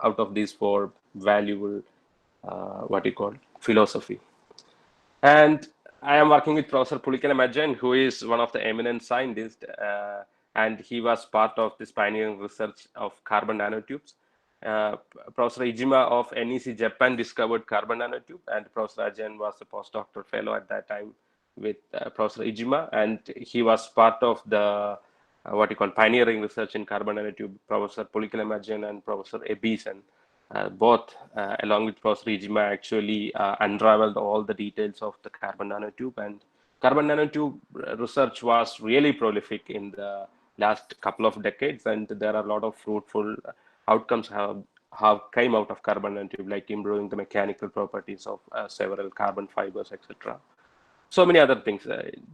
out of these four valuable, philosophy. And I am working with Professor Pulikala Majjan, who is one of the eminent scientists, and he was part of this pioneering research of carbon nanotubes. Professor Ijima of NEC Japan discovered carbon nanotube, and Professor Ajahn was a postdoctoral fellow at that time with Professor Ijima, and he was part of the pioneering research in carbon nanotube. Professor Pulikala Majjan and Professor Ebison, both along with Professor Ijima, actually unraveled all the details of the carbon nanotube. And carbon nanotube research was really prolific in the last couple of decades, and there are a lot of fruitful outcomes have came out of carbon nanotube, like improving the mechanical properties of several carbon fibers, etc. So many other things,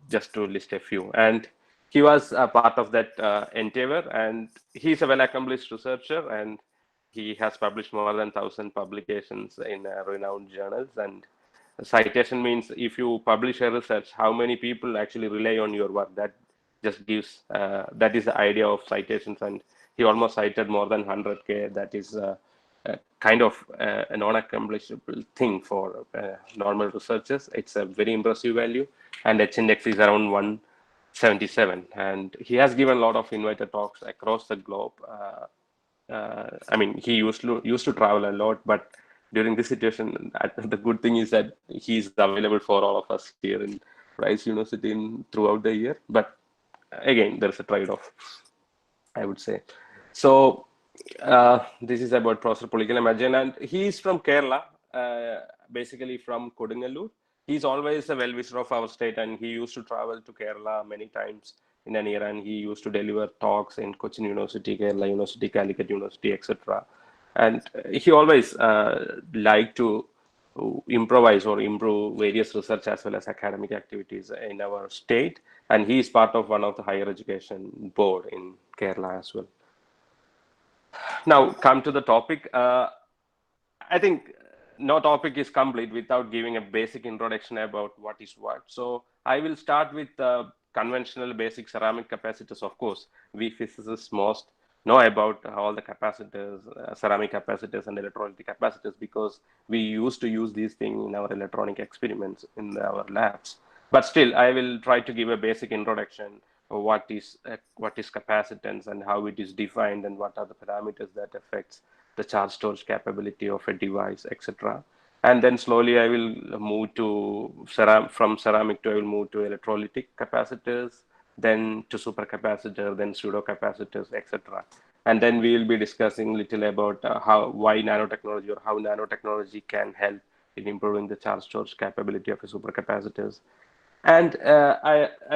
just to list a few. And he was a part of that endeavor, and he's a well-accomplished researcher, and he has published more than 1,000 publications in renowned journals. And citation means if you publish a research, how many people actually rely on your work. That just gives, that is the idea of citations. And he almost cited more than 100K. That is kind of a non-accomplishable thing for normal researchers. It's a very impressive value, and H index is around 177. And he has given a lot of invited talks across the globe. I mean, he used to travel a lot, but during this situation, the good thing is that he's available for all of us here in Rice University throughout the year. But again, there's a trade-off, I would say. So this is about Professor Pulikala Majjan, and he is from Kerala, basically from Kodungalur. He's always a well-wisher of our state, and he used to travel to Kerala many times in an year, and he used to deliver talks in Cochin University, Kerala University, Calicut University, etc. And he always liked to improvise or improve various research as well as academic activities in our state. And he is part of one of the higher education board in Kerala as well. Now, come to the topic. I think no topic is complete without giving a basic introduction about what is what. So I will start with conventional basic ceramic capacitors. Of course, we physicists most know about all the capacitors, ceramic capacitors and electrolytic capacitors, because we used to use these things in our electronic experiments in our labs. But still, I will try to give a basic introduction of what is capacitance and how it is defined, and what are the parameters that affects the charge storage capability of a device, etc. And then slowly I will move to from ceramic to I will move to electrolytic capacitors, then to supercapacitor, then pseudocapacitors, etc. And then we will be discussing a little about why nanotechnology, or how nanotechnology can help in improving the charge storage capability of a supercapacitors. And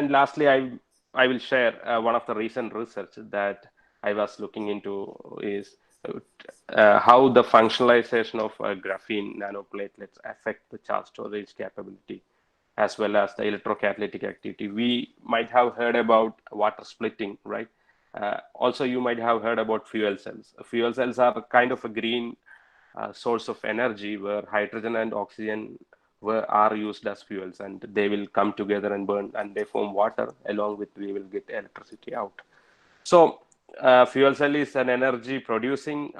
lastly, I will share one of the recent research that I was looking into is how the functionalization of graphene nanoplatelets affect the charge storage capability as well as the electrocatalytic activity. We might have heard about water splitting, right? Also, you might have heard about fuel cells. Fuel cells are kind of a green source of energy where hydrogen and oxygen are used as fuels, and they will come together and burn, and they form water, along with we will get electricity out. So fuel cell is an energy producing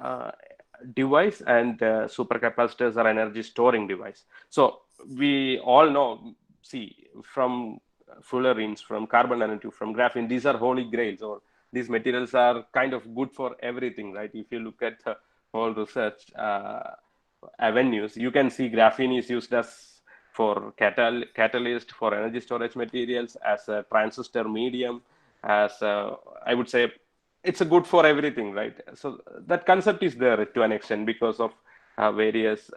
device, and supercapacitors are energy storing device. So we all know, see, from fullerenes, from carbon nanotube, from graphene, these are holy grails, or these materials are kind of good for everything, right? If you look at whole research avenues, you can see graphene is used as for catalyst, for energy storage materials, as a transistor medium, as I would say it's a good for everything, right? So that concept is there to an extent because of various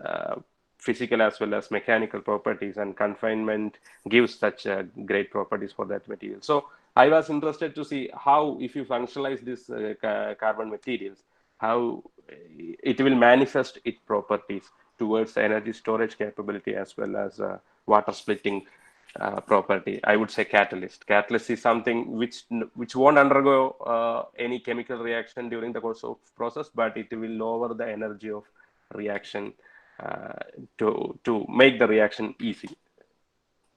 physical as well as mechanical properties, and confinement gives such great properties for that material. So I was interested to see how, if you functionalize these carbon materials, how it will manifest its properties towards energy storage capability as well as water splitting property. I would say catalyst. Catalyst is something which won't undergo any chemical reaction during the course of process, but it will lower the energy of reaction to make the reaction easy.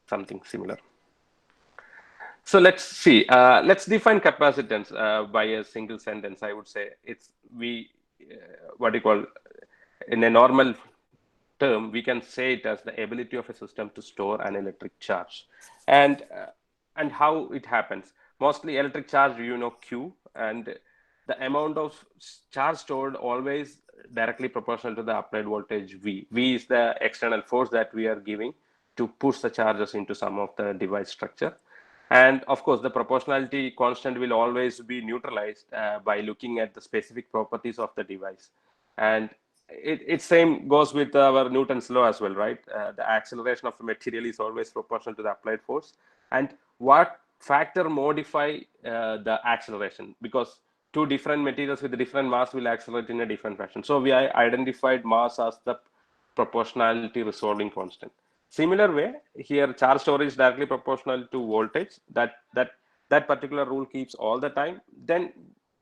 Something similar. So let's see. Let's define capacitance by a single sentence. I would say it's in a normal term, we can say it as the ability of a system to store an electric charge. And how it happens. Mostly electric charge, Q, and the amount of charge stored always directly proportional to the applied voltage V. V is the external force that we are giving to push the charges into some of the device structure. And of course, the proportionality constant will always be neutralized by looking at the specific properties of the device. And it same goes with our Newton's law as well, right? The acceleration of a material is always proportional to the applied force. And what factor modify the acceleration? Because two different materials with different mass will accelerate in a different fashion. So we identified mass as the proportionality resolving constant. Similar way, here charge storage is directly proportional to voltage. That particular rule keeps all the time. Then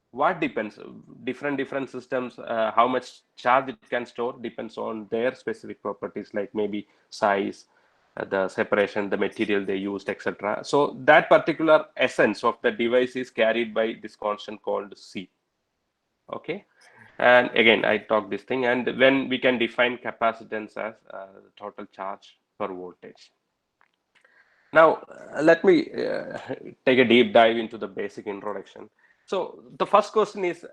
what depends? Different systems, how much charge it can store depends on their specific properties, like maybe size, the separation, the material they used, etc. So that particular essence of the device is carried by this constant called C. Okay. And again, I talk this thing, and when we can define capacitance as total charge per voltage. Now, let me take a deep dive into the basic introduction. So the first question is,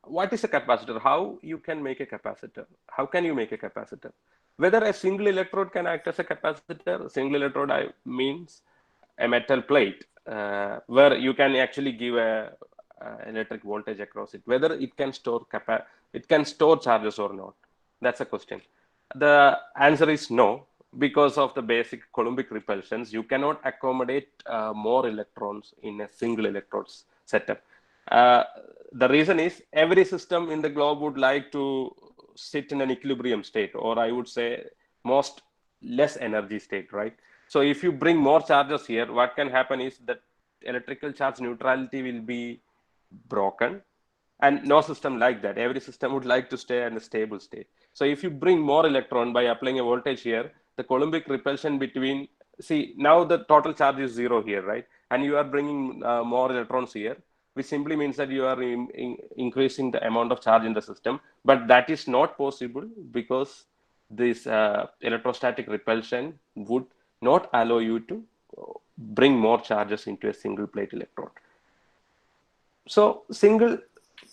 what is a capacitor? How you can make a capacitor? How can you make a capacitor? Whether a single electrode can act as a capacitor. Single electrode means a metal plate where you can actually give a electric voltage across it. Whether it can store charges or not. That's a question. The answer is no, because of the basic Coulombic repulsions. You cannot accommodate more electrons in a single electrode setup. The reason is every system in the globe would like to sit in an equilibrium state, or I would say most less energy state, right? So if you bring more charges here, what can happen is that electrical charge neutrality will be broken, and no system like that. Every system would like to stay in a stable state. So if you bring more electron by applying a voltage here, the Coulombic repulsion between, see, now the total charge is 0 here, right? And you are bringing more electrons here, which simply means that you are increasing the amount of charge in the system. But that is not possible because this electrostatic repulsion would not allow you to bring more charges into a single plate electrode. So single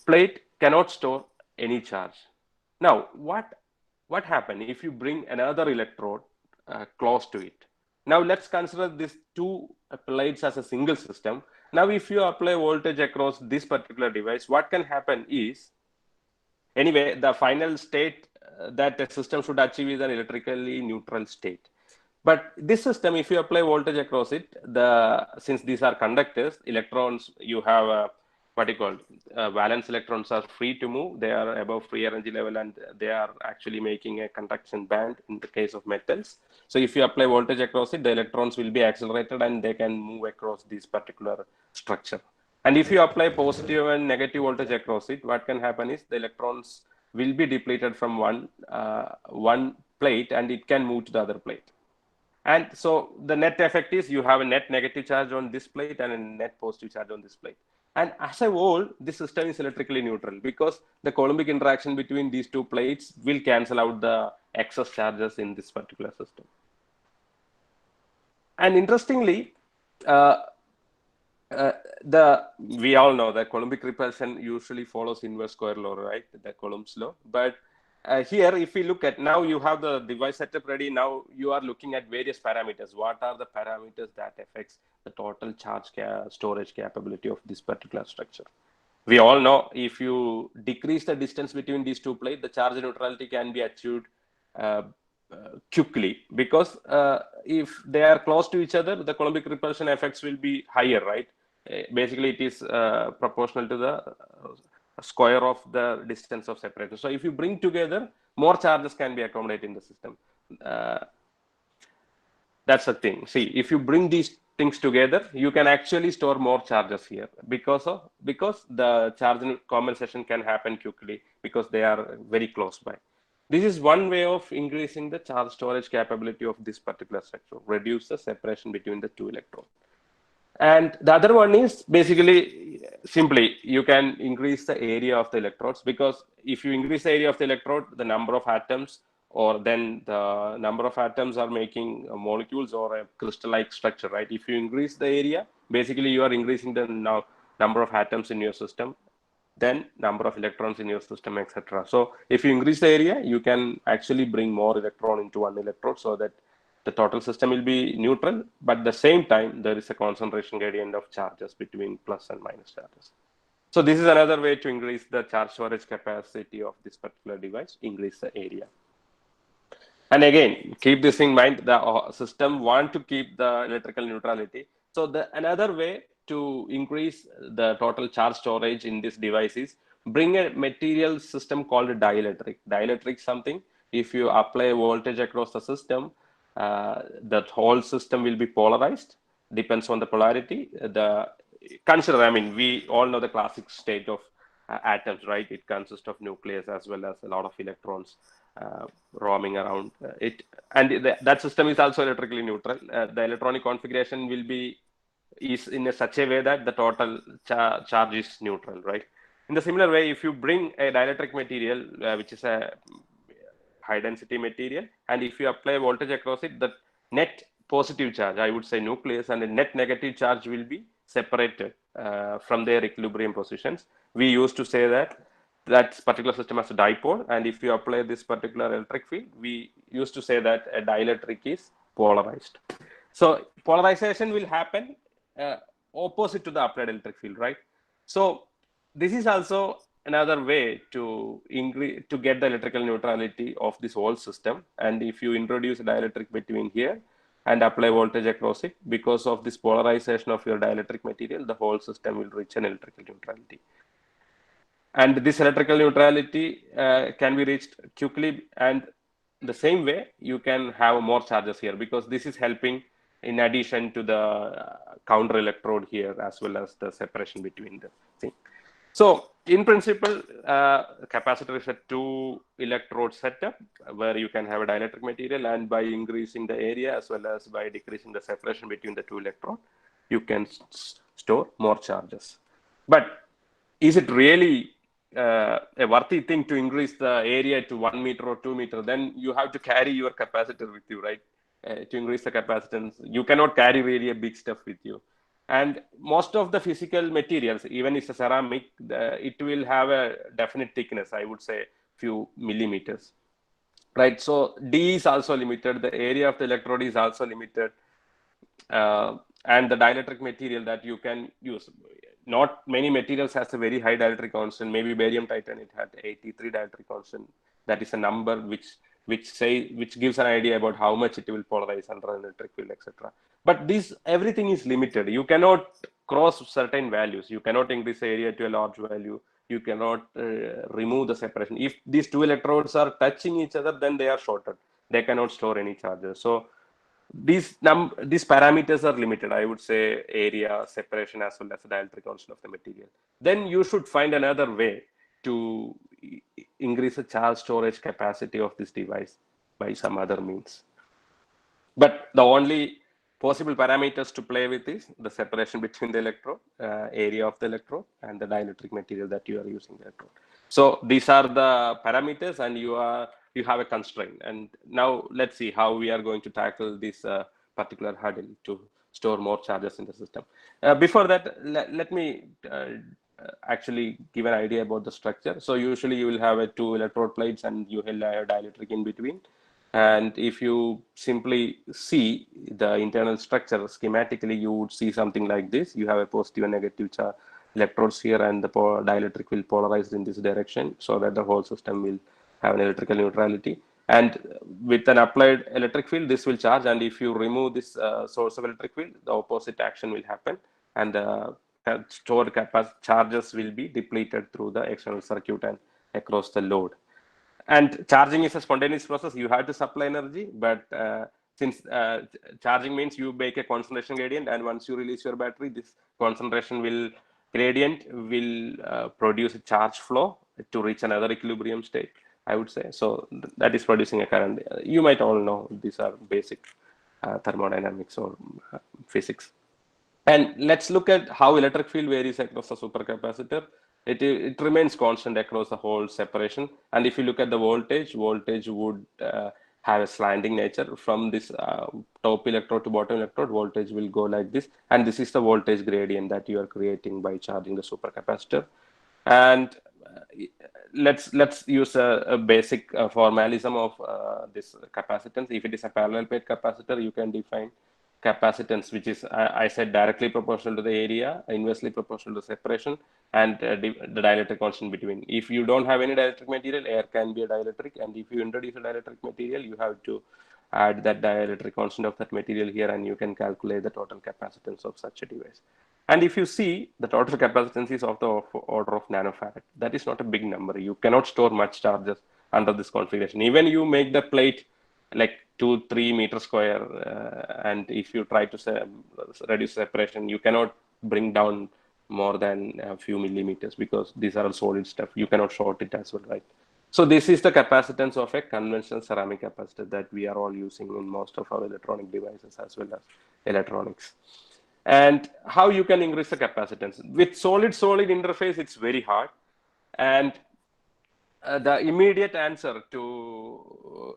plate cannot store any charge. Now, what happens if you bring another electrode close to it? Now let's consider these two plates as a single system. Now, if you apply voltage across this particular device, what can happen is, anyway, the final state that the system should achieve is an electrically neutral state. But this system, if you apply voltage across it, since these are conductors, electrons, you have what you call valence electrons are free to move. They are above free energy level, and they are actually making a conduction band in the case of metals. So if you apply voltage across it, the electrons will be accelerated and they can move across this particular structure. And if you apply positive and negative voltage across it, what can happen is the electrons will be depleted from one plate and it can move to the other plate. And so the net effect is you have a net negative charge on this plate and a net positive charge on this plate. And as a whole, this system is electrically neutral because the Coulombic interaction between these two plates will cancel out the excess charges in this particular system. And interestingly, we all know that Coulombic repulsion usually follows inverse square law, right? The Coulomb's law. But here, if we look at, now you have the device setup ready. Now you are looking at various parameters. What are the parameters that affects the total charge storage capability of this particular structure? We all know if you decrease the distance between these two plates, the charge neutrality can be achieved quickly, because if they are close to each other, the Coulombic repulsion effects will be higher, right? Basically, it is proportional to the square of the distance of separation. So if you bring together, more charges can be accommodated in the system. That's the thing. See, if you bring these things together, you can actually store more charges here because the charge compensation can happen quickly because they are very close by. This is one way of increasing the charge storage capability of this particular structure, reduce the separation between the two electrons. And the other one is basically simply you can increase the area of the electrodes, because if you increase the area of the electrode, the number of atoms, or then the number of atoms are making molecules or a crystal-like structure, right? If you increase the area, basically you are increasing the number of atoms in your system, then number of electrons in your system, etc. So if you increase the area, you can actually bring more electron into one electrode, so that the total system will be neutral, but at the same time there is a concentration gradient of charges between plus and minus charges. So this is another way to increase the charge storage capacity of this particular device, increase the area. And again, keep this in mind, the system want to keep the electrical neutrality. So another way to increase the total charge storage in this device is bring a material system called a dielectric. Dielectric something, if you apply voltage across the system, the whole system will be polarized, depends on the polarity. I mean, we all know the classic state of atoms, right? It consists of nucleus as well as a lot of electrons roaming around it, and that system is also electrically neutral. The electronic configuration will be in such a way that the total charge is neutral, right? In the similar way, if you bring a dielectric material, which is a high density material, and if you apply voltage across it, the net positive charge, I would say nucleus, and the net negative charge will be separated from their equilibrium positions. We used to say that that particular system has a dipole, and if you apply this particular electric field, we used to say that a dielectric is polarized. So polarization will happen opposite to the applied electric field, right? So this is also another way to increase, to get the electrical neutrality of this whole system. And if you introduce a dielectric between here and apply voltage across it, because of this polarization of your dielectric material, the whole system will reach an electrical neutrality. And this electrical neutrality can be reached quickly, and the same way you can have more charges here, because this is helping in addition to the counter electrode here, as well as the separation between the thing. So in principle, capacitor is a two electrode setup where you can have a dielectric material, and by increasing the area as well as by decreasing the separation between the two electrodes, you can store more charges. But is it really a worthy thing to increase the area to 1 meter or 2 meter? Then you have to carry your capacitor with you, right? To increase the capacitance, you cannot carry really a big stuff with you. And most of the physical materials, even if it's a ceramic, it will have a definite thickness, I would say few millimeters, right? So D is also limited, the area of the electrode is also limited, and the dielectric material that you can use, not many materials has a very high dielectric constant. Maybe barium titanate had 83 dielectric constant. That is a number which gives an idea about how much it will polarize under an electric field, etc. But this everything is limited. You cannot cross certain values. You cannot increase area to a large value. You cannot remove the separation. If these two electrodes are touching each other, then they are shorted. They cannot store any charges. So these parameters are limited. I would say area, separation, as well as the dielectric constant of the material. Then you should find another way to increase the charge storage capacity of this device by some other means. But the only possible parameters to play with is the separation between the electrode, area of the electrode, and the dielectric material that you are using the electrode. So these are the parameters, and you have a constraint. And now let's see how we are going to tackle this particular hurdle to store more charges in the system. Before that, let me actually give an idea about the structure. So usually you will have two electrode plates, and you will have a dielectric in between. And if you simply see the internal structure schematically, you would see something like this. You have a positive and negative charge electrodes here, and the dielectric will polarize in this direction, so that the whole system will have an electrical neutrality. And with an applied electric field, this will charge. And if you remove this source of electric field, the opposite action will happen, and the stored charges will be depleted through the external circuit and across the load. And charging is a spontaneous process. You have to supply energy, but since charging means you make a concentration gradient, and once you release your battery, this concentration gradient will produce a charge flow to reach another equilibrium state, I would say. So that is producing a current. You might all know these are basic thermodynamics or physics. And let's look at how electric field varies across the supercapacitor. It remains constant across the whole separation. And if you look at the voltage, voltage would have a slanting nature from this top electrode to bottom electrode. Voltage will go like this, and this is the voltage gradient that you are creating by charging the supercapacitor. And let's use a basic formalism of this capacitance. If it is a parallel plate capacitor, you can define capacitance, which is I said directly proportional to the area, inversely proportional to separation, and the dielectric constant between. If you don't have any dielectric material, air can be a dielectric, and if you introduce a dielectric material, you have to add that dielectric constant of that material here, and you can calculate the total capacitance of such a device. And if you see, the total capacitance is of the order of nanofarad. That is not a big number. You cannot store much charges under this configuration. Even you make the plate like 2-3 meters square, and if you try to reduce separation, you cannot bring down more than a few millimeters because these are all solid stuff. You cannot short it as well, right? So this is the capacitance of a conventional ceramic capacitor that we are all using in most of our electronic devices as well as electronics. And how you can increase the capacitance with solid-solid interface, it's very hard. And the immediate answer to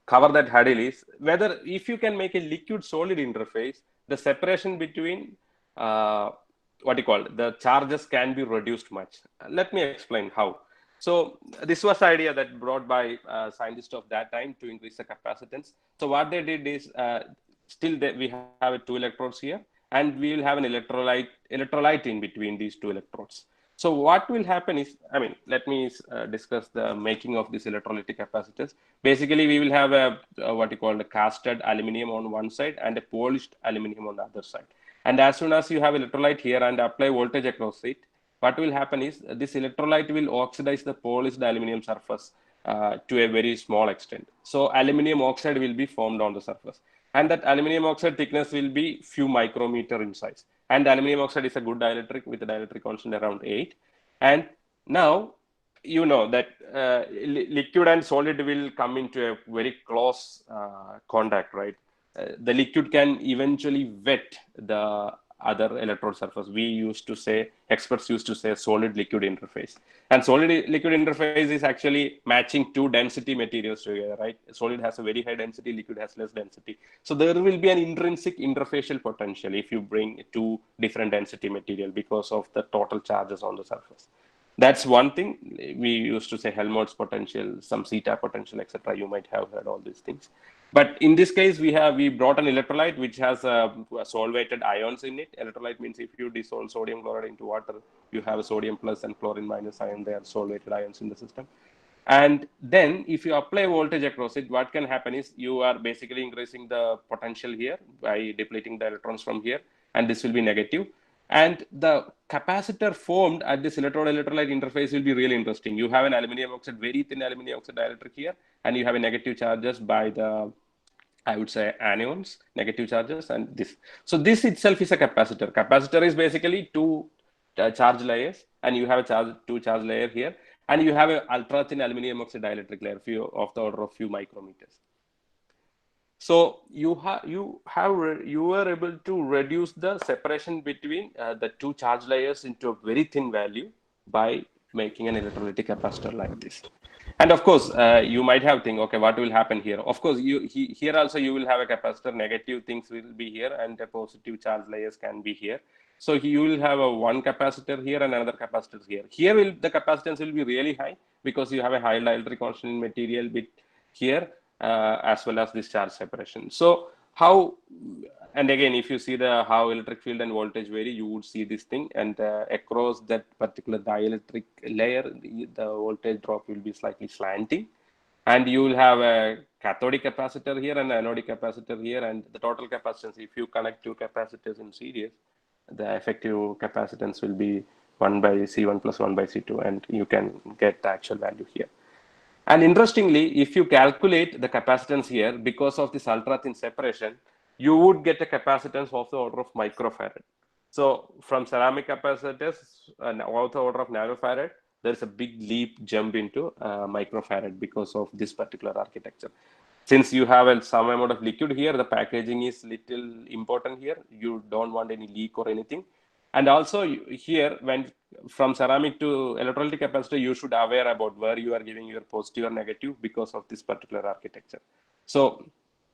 cover that hurdle is whether if you can make a liquid solid interface, the separation between what you call the charges can be reduced much. Let me explain how. So this was the idea that brought by scientists of that time to increase the capacitance. So what they did is we have 2 electrodes here, and we will have an electrolyte in between these 2 electrodes. So what will happen is, I mean, let me discuss the making of these electrolytic capacitors. Basically, we will have what you call a casted aluminum on one side and a polished aluminum on the other side. And as soon as you have electrolyte here and apply voltage across it, what will happen is this electrolyte will oxidize the polished aluminum surface to a very small extent. So aluminum oxide will be formed on the surface. And that aluminum oxide thickness will be few micrometer in size. And the aluminum oxide is a good dielectric with a dielectric constant around 8. And now, you know that liquid and solid will come into a very close contact, right? The liquid can eventually wet the other electrode surface. Experts used to say solid liquid interface. And solid liquid interface is actually matching 2 density materials together, right? Solid has a very high density, liquid has less density. So there will be an intrinsic interfacial potential if you bring 2 different density material because of the total charges on the surface. That's one thing. We used to say Helmholtz potential, some zeta potential, etc. You might have heard all these things. But in this case, we brought an electrolyte which has solvated ions in it. Electrolyte means if you dissolve sodium chloride into water, you have a sodium plus and chlorine minus ion. They are solvated ions in the system. And then if you apply voltage across it, what can happen is you are basically increasing the potential here by depleting the electrons from here, and this will be negative. And the capacitor formed at this electrode-electrolyte interface will be really interesting. You have an aluminum oxide, very thin aluminum oxide dielectric here, and you have a negative charges by the, I would say, anions, negative charges, and this. So this itself is a capacitor. Capacitor is basically 2 charge layers, and you have a 2 charge layer here, and you have an ultra thin aluminum oxide dielectric layer of the order of few micrometers. So you were able to reduce the separation between the 2 charge layers into a very thin value by making an electrolytic capacitor like this. And of course, you might have think, okay, what will happen here? Of course, here also you will have a capacitor. Negative things will be here, and the positive charge layers can be here. So you will have one capacitor here and another capacitor here. Here the capacitance will be really high because you have a high dielectric constant in material bit here. As well as this charge separation. So how, and again, if you see how electric field and voltage vary, you would see this thing, and across that particular dielectric layer, the voltage drop will be slightly slanting, and you will have a cathodic capacitor here and an anodic capacitor here, and the total capacitance, if you connect 2 capacitors in series, the effective capacitance will be 1 by C1 plus 1 by C2, and you can get the actual value here. And interestingly, if you calculate the capacitance here, because of this ultra thin separation, you would get a capacitance of the order of microfarad. So from ceramic capacitors of the order of nanofarad, there's a big leap jump into microfarad because of this particular architecture. Since you have some amount of liquid here, the packaging is little important here. You don't want any leak or anything. And also here, when from ceramic to electrolytic capacitor, you should aware about where you are giving your positive or negative because of this particular architecture. So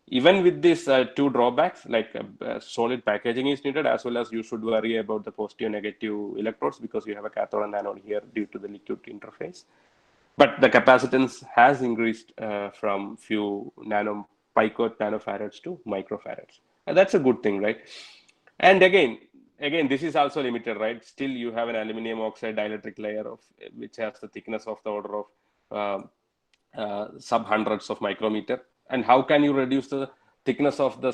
even with these two drawbacks, like solid packaging is needed, as well as you should worry about the positive and negative electrodes because you have a cathode and anode here due to the liquid interface. But the capacitance has increased from few picot nanofarads to microfarads. And that's a good thing, right? And again, this is also limited, right? Still, you have an aluminum oxide dielectric layer of which has the thickness of the order of sub hundreds of micrometer. And how can you reduce the thickness of the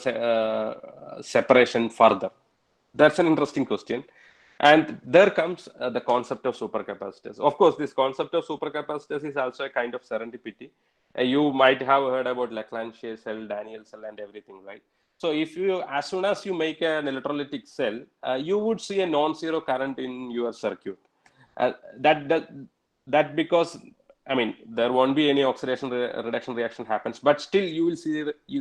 separation further? That's an interesting question. And there comes the concept of supercapacitors. Of course, this concept of supercapacitors is also a kind of serendipity. You might have heard about Leclanché cell, Daniel cell, and everything, right? So if you, as soon as you make an electrolytic cell, you would see a non-zero current in your circuit. That because, I mean, there won't be any oxidation reduction reaction happens, but still you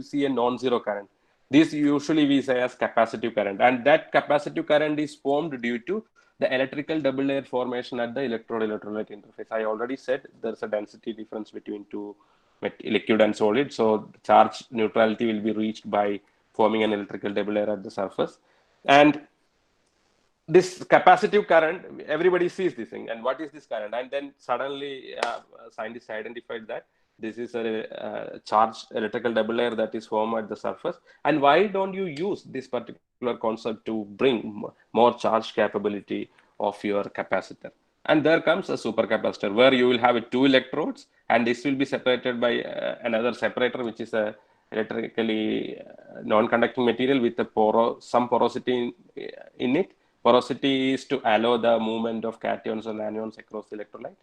see a non-zero current. This usually we say as capacitive current, and that capacitive current is formed due to the electrical double layer formation at the electrode-electrolyte interface. I already said there's a density difference between two liquid and solid, so charge neutrality will be reached by forming an electrical double layer at the surface. And this capacitive current, everybody sees this thing, and what is this current? And then suddenly scientists identified that this is a charged electrical double layer that is formed at the surface. And why don't you use this particular concept to bring more charge capability of your capacitor? And there comes a supercapacitor where you will have two electrodes, and this will be separated by another separator, which is a electrically non-conducting material with some porosity in it. Porosity is to allow the movement of cations and anions across the electrolyte.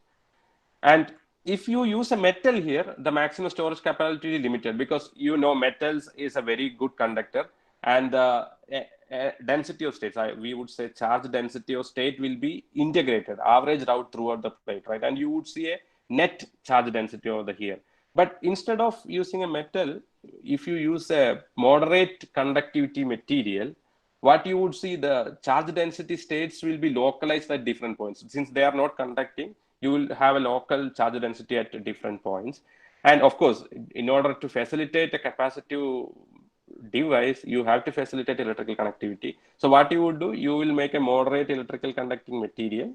And if you use a metal here, the maximum storage capacity is limited because metals is a very good conductor, and the density of states, we would say charge density of state will be integrated, averaged out throughout the plate, right? And you would see a net charge density over here. But instead of using a metal, if you use a moderate conductivity material, what you would see, the charge density states will be localized at different points. Since they are not conducting, you will have a local charge density at different points. And of course, in order to facilitate a capacitive device, you have to facilitate electrical connectivity. So what you would do, you will make a moderate electrical conducting material,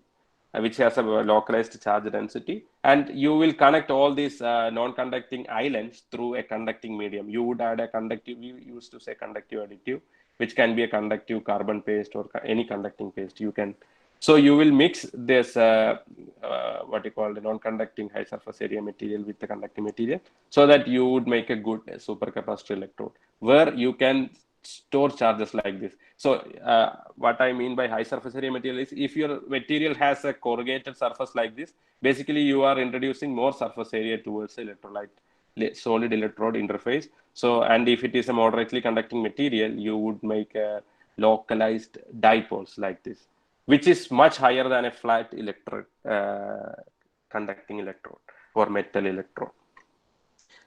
which has a localized charge density, and you will connect all these non-conducting islands through a conducting medium. You would add a conductive, we used to say conductive additive, which can be a conductive carbon paste or any conducting paste. You can, so you will mix this what you call the non-conducting high surface area material with the conducting material, so that you would make a good supercapacitor electrode where you can store charges like this. So what I mean by high surface area material is, if your material has a corrugated surface like this, basically you are introducing more surface area towards the electrolyte solid electrode interface. So, and if it is a moderately conducting material, you would make a localized dipoles like this, which is much higher than a flat conducting electrode or metal electrode.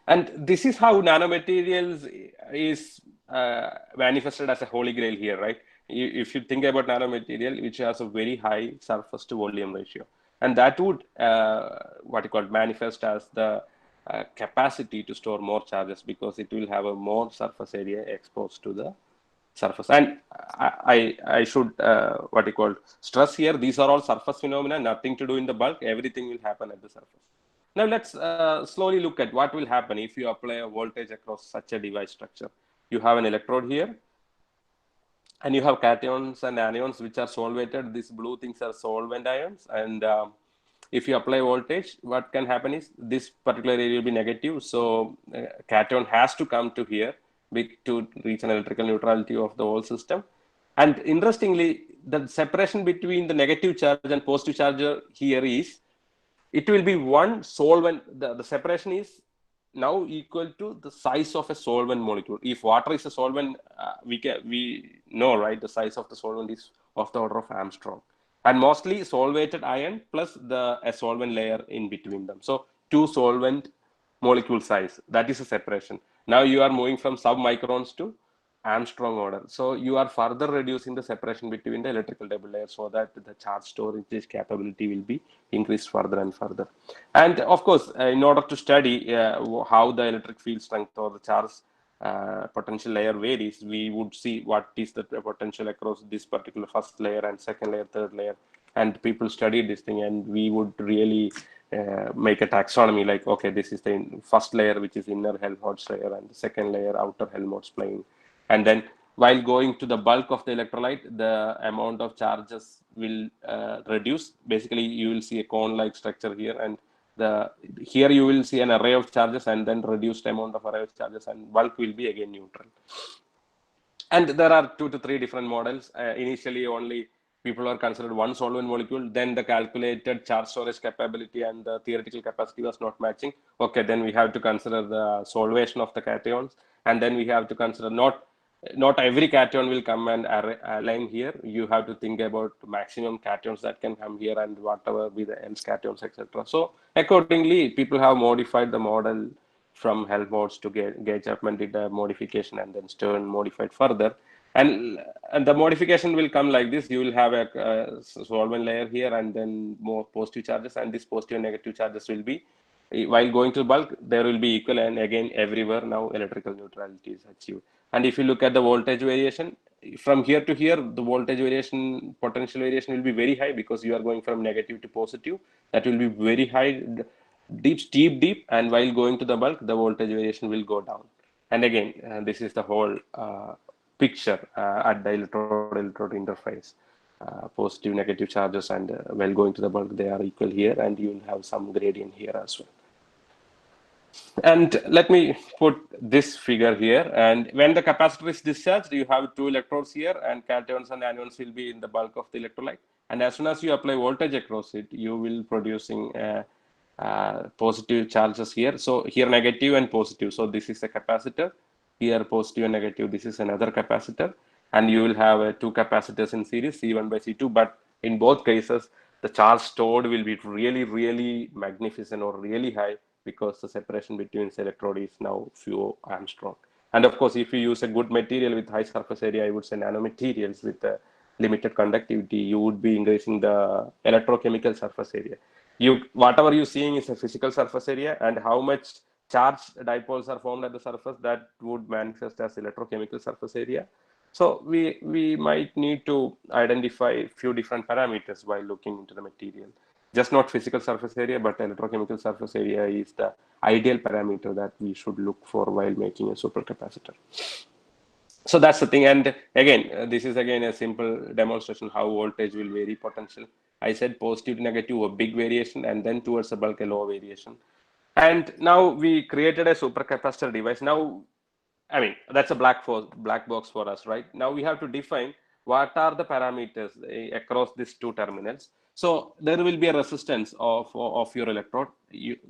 And this is how nanomaterials is manifested as a holy grail here, right? If you think about nanomaterial, which has a very high surface to volume ratio, and that would what you call manifest as the capacity to store more charges, because it will have a more surface area exposed to the surface. And I should what you call stress here, these are all surface phenomena, nothing to do in the bulk, everything will happen at the surface. Now let's slowly look at what will happen if you apply a voltage across such a device structure. You have an electrode here, and you have cations and anions which are solvated. These blue things are solvent ions, and if you apply voltage, what can happen is this particular area will be negative. So cation has to come to here to reach an electrical neutrality of the whole system. And interestingly, the separation between the negative charge and positive charge here is, it will be one solvent. The separation is now equal to the size of a solvent molecule. If water is a solvent, we know, right, the size of the solvent is of the order of Armstrong, and mostly solvated ion plus a solvent layer in between them. So two solvent molecule size. That is a separation. Now you are moving from sub-microns to Armstrong order. So you are further reducing the separation between the electrical double layer so that the charge storage capability will be increased further and further. And of course, in order to study how the electric field strength or the charge potential layer varies, we would see what is the potential across this particular first layer and second layer, third layer. And people studied this thing, and we would really make a taxonomy like, okay, this is the first layer, which is inner Helmholtz layer, and the second layer, outer Helmholtz plane. And then while going to the bulk of the electrolyte, the amount of charges will reduce. Basically, you will see a cone-like structure here, and here you will see an array of charges and then reduced amount of array of charges, and bulk will be again neutral. And there are 2 to 3 different models. Initially, only people are considered one solvent molecule. Then the calculated charge storage capability and the theoretical capacity was not matching. Okay, then we have to consider the solvation of the cations, and then we have to consider not every cation will come and align here. You have to think about maximum cations that can come here and whatever be the else cations, etc. So accordingly, people have modified the model from Helmholtz to Gauge Chapman did a modification, and then Stern modified further. And the modification will come like this. You will have a solvent layer here and then more positive charges, and this positive and negative charges will be, while going to bulk, there will be equal, and again everywhere now electrical neutrality is achieved. And if you look at the voltage variation, from here to here, the voltage variation, potential variation will be very high because you are going from negative to positive. That will be very high, deep, and while going to the bulk, the voltage variation will go down. And again, this is the whole picture at the electrode interface. Positive, negative charges, and while going to the bulk, they are equal here, and you will have some gradient here as well. And let me put this figure here. And when the capacitor is discharged, you have 2 electrodes here, and cations and anions will be in the bulk of the electrolyte. And as soon as you apply voltage across it, you will producing positive charges here. So here negative and positive. So this is a capacitor. Here positive and negative. This is another capacitor. And you will have 2 capacitors in series, C1 by C2. But in both cases, the charge stored will be really, really magnificent or really high, because the separation between the electrode is now few Armstrong. And of course, if you use a good material with high surface area, I would say nanomaterials with limited conductivity, you would be increasing the electrochemical surface area. Whatever you're seeing is a physical surface area, and how much charged dipoles are formed at the surface, that would manifest as electrochemical surface area. So we might need to identify a few different parameters while looking into the material. Just not physical surface area, but electrochemical surface area is the ideal parameter that we should look for while making a supercapacitor. So that's the thing. And again, this is again a simple demonstration how voltage will vary potential. I said positive to negative, a big variation, and then towards the bulk, a low variation. And now we created a supercapacitor device. Now, I mean, that's a black box for us, right? Now we have to define what are the parameters across these 2 terminals. So there will be a resistance of your electrode.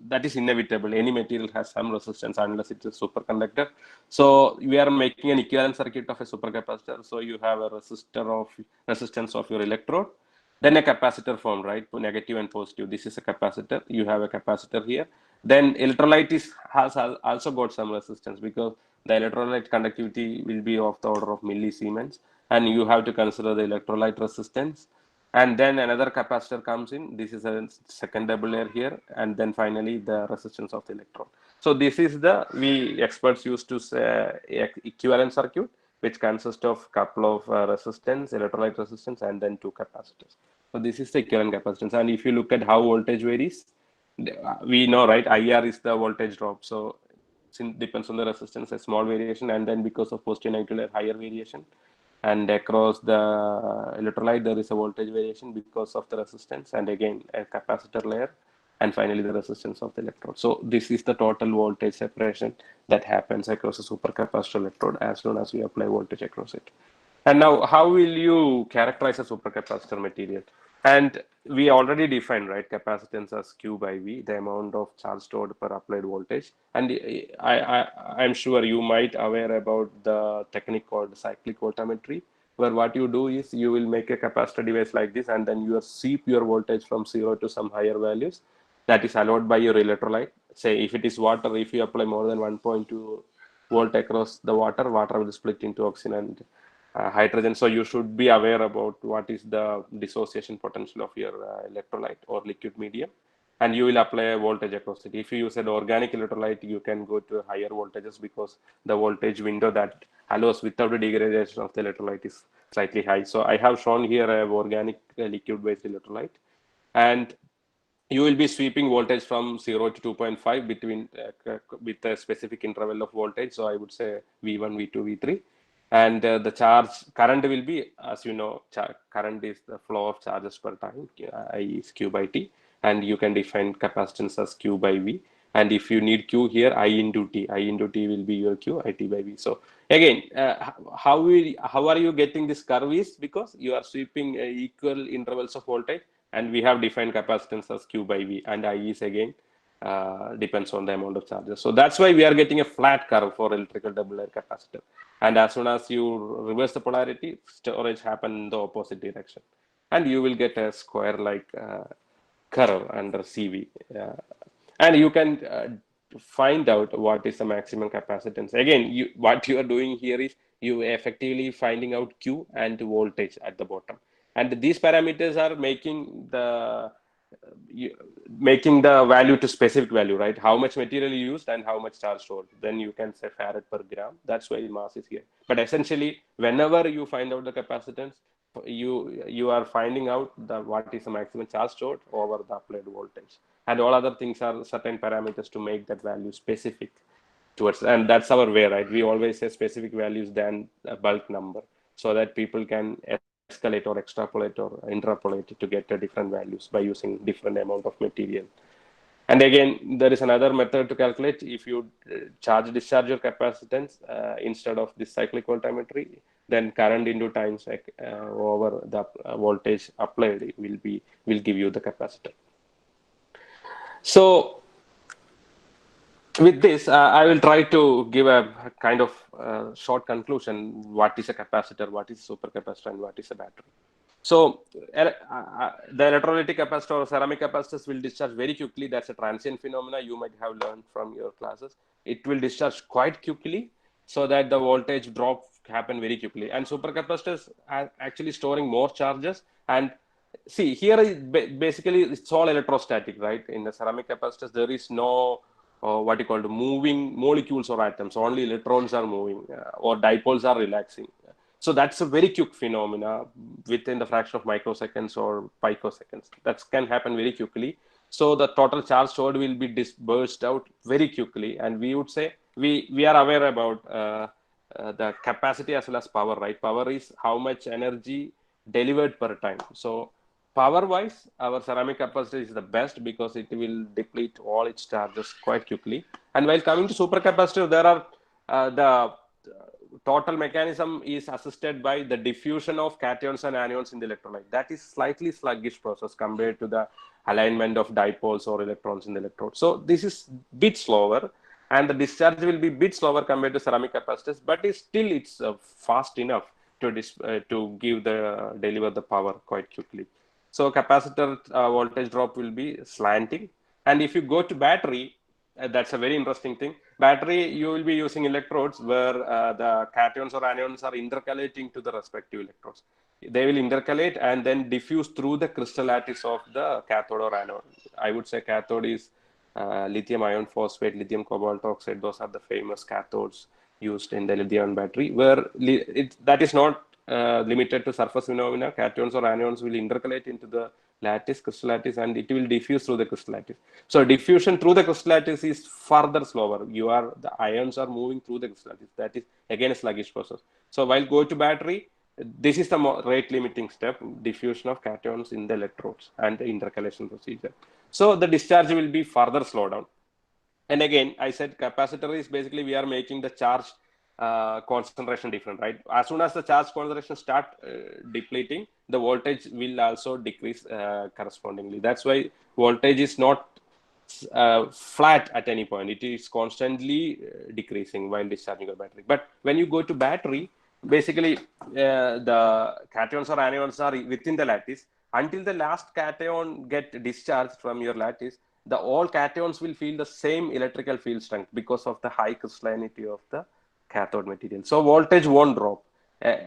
That is inevitable. Any material has some resistance unless it's a superconductor. So we are making an equivalent circuit of a supercapacitor. So you have a resistance of your electrode, then a capacitor formed, right? Negative and positive. This is a capacitor. You have a capacitor here. Then electrolyte has also got some resistance, because the electrolyte conductivity will be of the order of millisiemens, and you have to consider the electrolyte resistance. And then another capacitor comes in. This is a second double layer here, and then finally the resistance of the electrode. So this is we experts used to say equivalent circuit, which consists of couple of resistance, electrolyte resistance, and then 2 capacitors. So this is the equivalent capacitance. And if you look at how voltage varies, we know, right, IR is the voltage drop. So it depends on the resistance, a small variation, and then because of positive negative layer, higher variation. And across the electrolyte, there is a voltage variation because of the resistance, and again a capacitor layer, and finally the resistance of the electrode. So this is the total voltage separation that happens across a supercapacitor electrode as soon as we apply voltage across it. And now, how will you characterize a supercapacitor material? And we already defined, right, capacitance as Q by V, the amount of charge stored per applied voltage. And I'm sure you might aware about the technique called cyclic voltammetry, where what you do is you will make a capacitor device like this, and then you sweep your voltage from 0 to some higher values that is allowed by your electrolyte. say if it is water, if you apply more than 1.2 volt across the water, water will split into oxygen and hydrogen. So you should be aware about what is the dissociation potential of your electrolyte or liquid medium, and you will apply a voltage across it. If you use an organic electrolyte, you can go to higher voltages because the voltage window that allows without the degradation of the electrolyte is slightly high. So I have shown here a organic liquid-based electrolyte, and you will be sweeping voltage from 0 to 2.5 between with a specific interval of voltage. So I would say V1, V2, V3. And the charge current will be, as you know, current is the flow of charges per time, I is Q by T. And you can define capacitance as Q by V. And if you need Q here, I into T. I into T will be your Q, IT by V. So again, how are you getting this curve is because you are sweeping equal intervals of voltage, and we have defined capacitance as Q by V, and I is again depends on the amount of charges. So that's why we are getting a flat curve for electrical double layer capacitor. And as soon as you reverse the polarity, storage happen in the opposite direction, and you will get a square like curve under CV. And you can find out what is the maximum capacitance. Again, what you are doing here is you effectively finding out Q and voltage at the bottom. And these parameters are making the value to specific value, right? How much material you used and how much charge stored. Then you can say farad per gram. That's why mass is here. But essentially, whenever you find out the capacitance, you are finding out what is the maximum charge stored over the applied voltage. And all other things are certain parameters to make that value specific towards, and that's our way, right? We always say specific values than a bulk number, so that people can escalate or extrapolate or interpolate to get different values by using different amount of material. And again, there is another method to calculate. If you discharge your capacitance instead of this cyclic voltammetry, then current into times over the voltage applied will give you the capacitor. So with this, I will try to give a kind of short conclusion. What is a capacitor, what is a supercapacitor, and what is a battery? So the electrolytic capacitor or ceramic capacitors will discharge very quickly. That's a transient phenomena you might have learned from your classes. It will discharge quite quickly so that the voltage drop happen very quickly. And supercapacitors are actually storing more charges. And see, here is basically it's all electrostatic, right? In the ceramic capacitors, there is no what you call the moving molecules or atoms. Only electrons are moving or dipoles are relaxing. So that's a very quick phenomena within the fraction of microseconds or picoseconds. That can happen very quickly. So the total charge stored will be dispersed out very quickly. And we would say we are aware about the capacity as well as power, right? Power is how much energy delivered per time. So power wise, our ceramic capacitor is the best because it will deplete all its charges quite quickly. And while coming to supercapacitor, there are the total mechanism is assisted by the diffusion of cations and anions in the electrolyte. That is slightly sluggish process compared to the alignment of dipoles or electrons in the electrode. So this is bit slower, and the discharge will be bit slower compared to ceramic capacitors, but it's fast enough to deliver the power quite quickly. So capacitor voltage drop will be slanting. And if you go to battery, that's a very interesting thing. Battery, you will be using electrodes where the cations or anions are intercalating to the respective electrodes. They will intercalate and then diffuse through the crystal lattice of the cathode or anode. I would say cathode is lithium iron phosphate, lithium cobalt oxide. Those are the famous cathodes used in the lithium battery, where that is not limited to surface phenomena. Cations or anions will intercalate into the crystal lattice, and it will diffuse through the crystal lattice. So diffusion through the crystal lattice is further slower. The ions are moving through the crystal lattice. That is again a sluggish process. So while go to battery, this is the rate limiting step: diffusion of cations in the electrodes and the intercalation procedure. So the discharge will be further slowed down. And again, I said capacitor is basically we are making the charge concentration different, right? As soon as the charge concentration start depleting, the voltage will also decrease correspondingly. That's why voltage is not flat at any point. It is constantly decreasing while discharging your battery. But when you go to battery, basically the cations or anions are within the lattice. Until the last cation get discharged from your lattice, all cations will feel the same electrical field strength because of the high crystallinity of the cathode material. So voltage won't drop.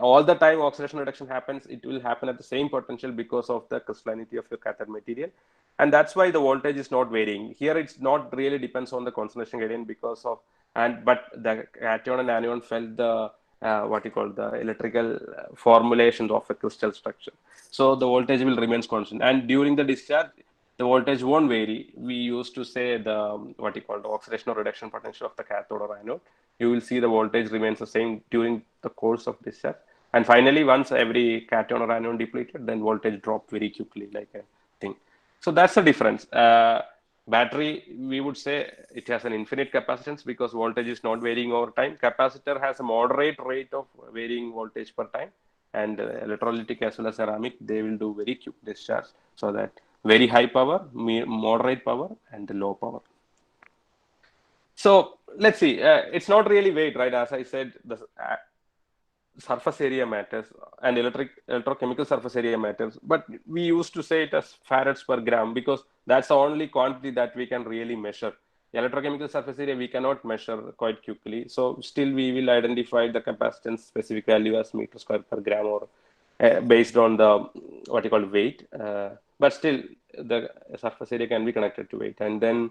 All the time oxidation reduction happens, it will happen at the same potential because of the crystallinity of your cathode material. And that's why the voltage is not varying. Here it's not really depends on the concentration gradient because of, but the cation and anion felt the what you call the electrical formulations of a crystal structure. So the voltage will remain constant. And during the discharge, the voltage won't vary. We used to say the what you call the oxidation or reduction potential of the cathode or anode. You will see the voltage remains the same during the course of discharge. And finally, once every cation or anion depleted, then voltage drop very quickly, like a thing. So that's the difference. Battery, we would say it has an infinite capacitance because voltage is not varying over time. Capacitor has a moderate rate of varying voltage per time, and electrolytic as well as ceramic, they will do very quick discharge, so that very high power, moderate power, and the low power. So let's see. It's not really weight, right? As I said, the surface area matters and electrochemical surface area matters, but we used to say it as farads per gram because that's the only quantity that we can really measure. Electrochemical surface area we cannot measure quite quickly, so still we will identify the capacitance specific value as meter square per gram, or based on the what you call weight, but still the surface area can be connected to weight. And then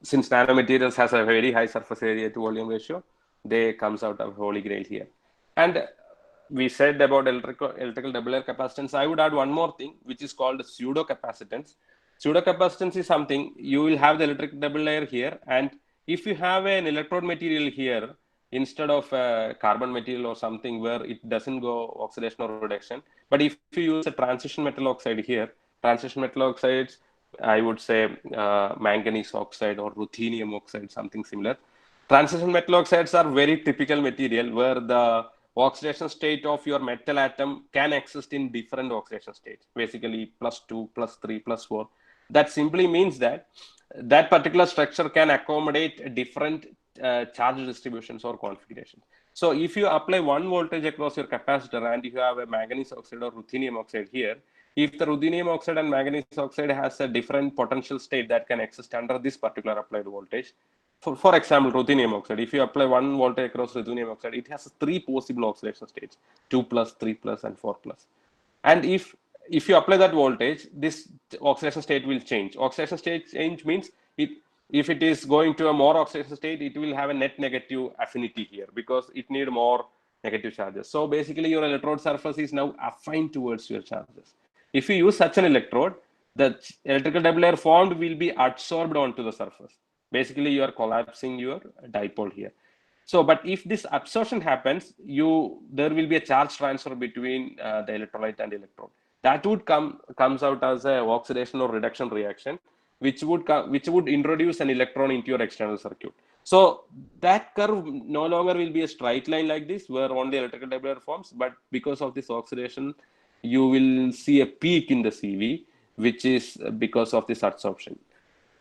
since nanomaterials has a very high surface area to volume ratio, they comes out of holy grail here. And we said about electrical double layer capacitance. I would add one more thing, which is called pseudo capacitance. Pseudo capacitance is something you will have the electric double layer here, and if you have an electrode material here instead of a carbon material or something where it doesn't go oxidation or reduction, but if you use a transition metal oxide here, transition metal oxides, I would say manganese oxide or ruthenium oxide, something similar. Transition metal oxides are very typical material where the oxidation state of your metal atom can exist in different oxidation states, basically +2, +3, +4. That simply means that that particular structure can accommodate different charge distributions or configurations. So if you apply 1 voltage across your capacitor and you have a manganese oxide or ruthenium oxide here, if the ruthenium oxide and manganese oxide has a different potential state that can exist under this particular applied voltage, for example, ruthenium oxide, if you apply 1 voltage across ruthenium oxide, it has 3 possible oxidation states, 2+, 3+, and 4+. And if you apply that voltage, this oxidation state will change. Oxidation state change means if it is going to a more oxidation state, it will have a net negative affinity here because it need more negative charges. So basically your electrode surface is now affine towards your charges. If you use such an electrode, the electrical double layer formed will be adsorbed onto the surface. Basically you are collapsing your dipole here. So, but if this absorption happens, there will be a charge transfer between the electrolyte and electrode. That would comes out as a oxidation or reduction reaction, which would introduce an electron into your external circuit. So that curve no longer will be a straight line like this, where only electrical double layer forms, but because of this oxidation, you will see a peak in the CV, which is because of this adsorption.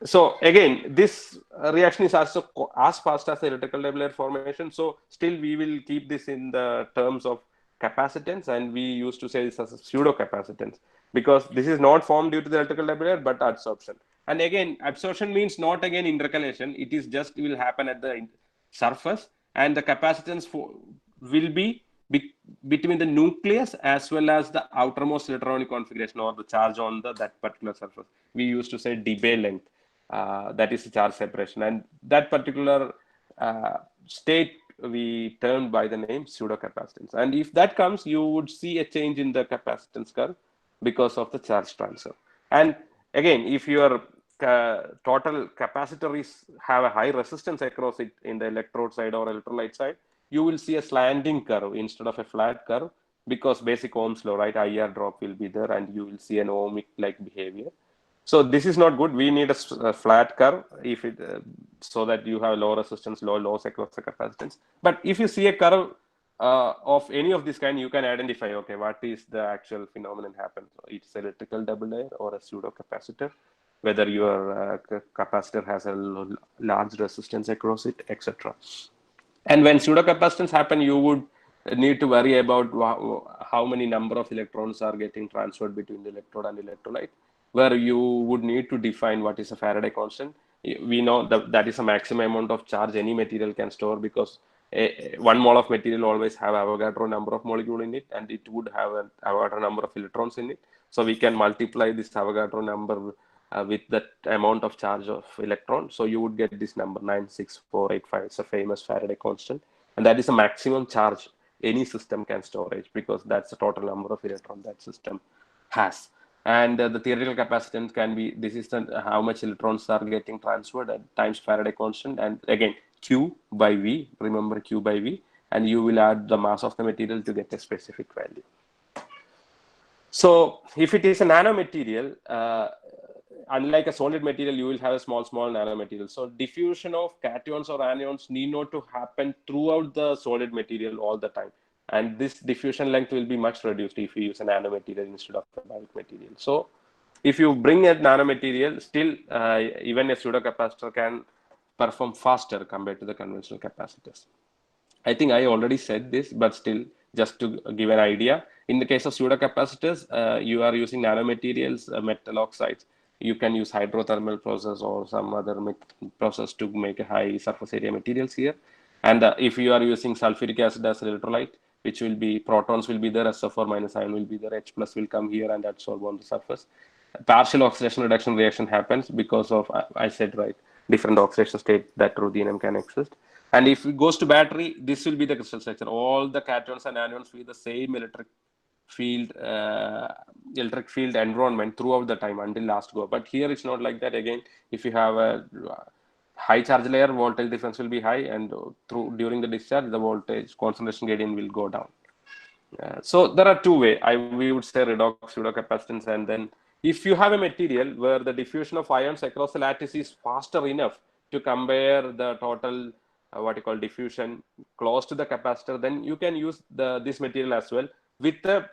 So again, this reaction is also as fast as the electrical double layer formation. So still we will keep this in the terms of capacitance, and we used to say this as a pseudo capacitance because this is not formed due to the electrical double layer but adsorption. And again, absorption means not again intercalation. It is just will happen at the surface, and the capacitance will be between the nucleus as well as the outermost electronic configuration or the charge on that particular surface. We used to say Debye length. That is the charge separation, and that particular state we termed by the name pseudo capacitance. And if that comes, you would see a change in the capacitance curve because of the charge transfer. And again, if your total capacitor have a high resistance across it in the electrode side or electrolyte side, you will see a slanting curve instead of a flat curve because basic Ohm's law, right? IR drop will be there, and you will see an ohmic like behavior. So this is not good. We need a flat curve if it so that you have low resistance, low loss across the capacitance. But if you see a curve of any of this kind, you can identify, okay, what is the actual phenomenon happen. It's electrical double layer or a pseudo capacitor, whether your capacitor has a large resistance across it, etc. And when pseudo capacitance happen, you would need to worry about how many number of electrons are getting transferred between the electrode and electrolyte. where you would need to define what is a Faraday constant. We know that that is a maximum amount of charge any material can store, because 1 mole of material always have Avogadro number of molecule in it, and it would have an Avogadro number of electrons in it. So we can multiply this Avogadro number with that amount of charge of electron. So you would get this number 96485. It's a famous Faraday constant, and that is a maximum charge any system can storage, because that's the total number of electron that system has. And the theoretical capacitance can be, this is how much electrons are getting transferred at times Faraday constant, and again Q by V, remember Q by V, and you will add the mass of the material to get a specific value. So if it is a nanomaterial, unlike a solid material, you will have a small nanomaterial. So diffusion of cations or anions need not to happen throughout the solid material all the time. And this diffusion length will be much reduced if you use a nanomaterial instead of a bulk material. So if you bring a nanomaterial, still even a pseudocapacitor can perform faster compared to the conventional capacitors. I think I already said this, but still, just to give an idea, in the case of pseudocapacitors, you are using nanomaterials, metal oxides. You can use hydrothermal process or some other process to make a high surface area materials here. And if you are using sulfuric acid as electrolyte, which will be, protons will be there, SO4 minus ion will be there, H plus will come here and adsorb on the surface. Partial oxidation reduction reaction happens because of, I said right, different oxidation state that ruthenium can exist. And if it goes to battery, this will be the crystal structure. All the cations and anions will the same electric field environment throughout the time until last go. But here it's not like that. Again, if you have a high charge layer, voltage difference will be high, and during the discharge, the voltage concentration gradient will go down. So there are two ways. We would say redox pseudocapacitance, and then if you have a material where the diffusion of ions across the lattice is faster enough to compare the total what you call diffusion close to the capacitor, then you can use this material as well with the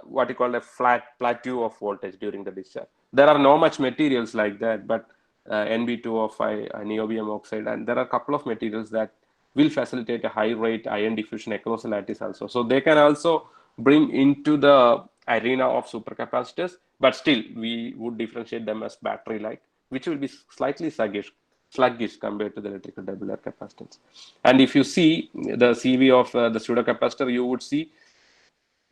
what you call a flat plateau of voltage during the discharge. There are no much materials like that, but Nb2O5, niobium oxide, and there are a couple of materials that will facilitate a high rate ion diffusion across the lattice also. So they can also bring into the arena of supercapacitors, but still we would differentiate them as battery-like, which will be slightly sluggish compared to the electrical double layer capacitance. And if you see the CV of the pseudocapacitor, you would see,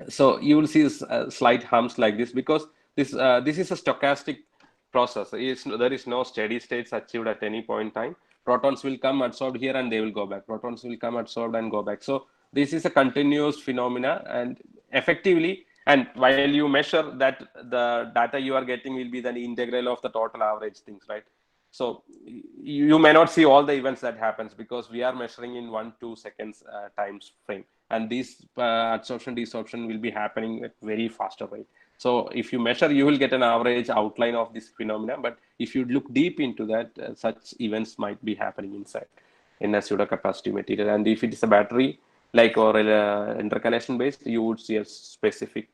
so you will see slight humps like this, because this is a stochastic process. There is no steady states achieved at any point in time. Protons will come absorbed here and they will go back. Protons will come absorbed and go back. So this is a continuous phenomena, and effectively, and while you measure that, the data you are getting will be the integral of the total average things, right? So you may not see all the events that happens, because we are measuring in 1-2 seconds times frame, and this adsorption desorption will be happening at very faster rate. So if you measure, you will get an average outline of this phenomena. But if you look deep into that, such events might be happening inside in a pseudocapacitive material. And if it is a battery like or interconnection based, you would see a specific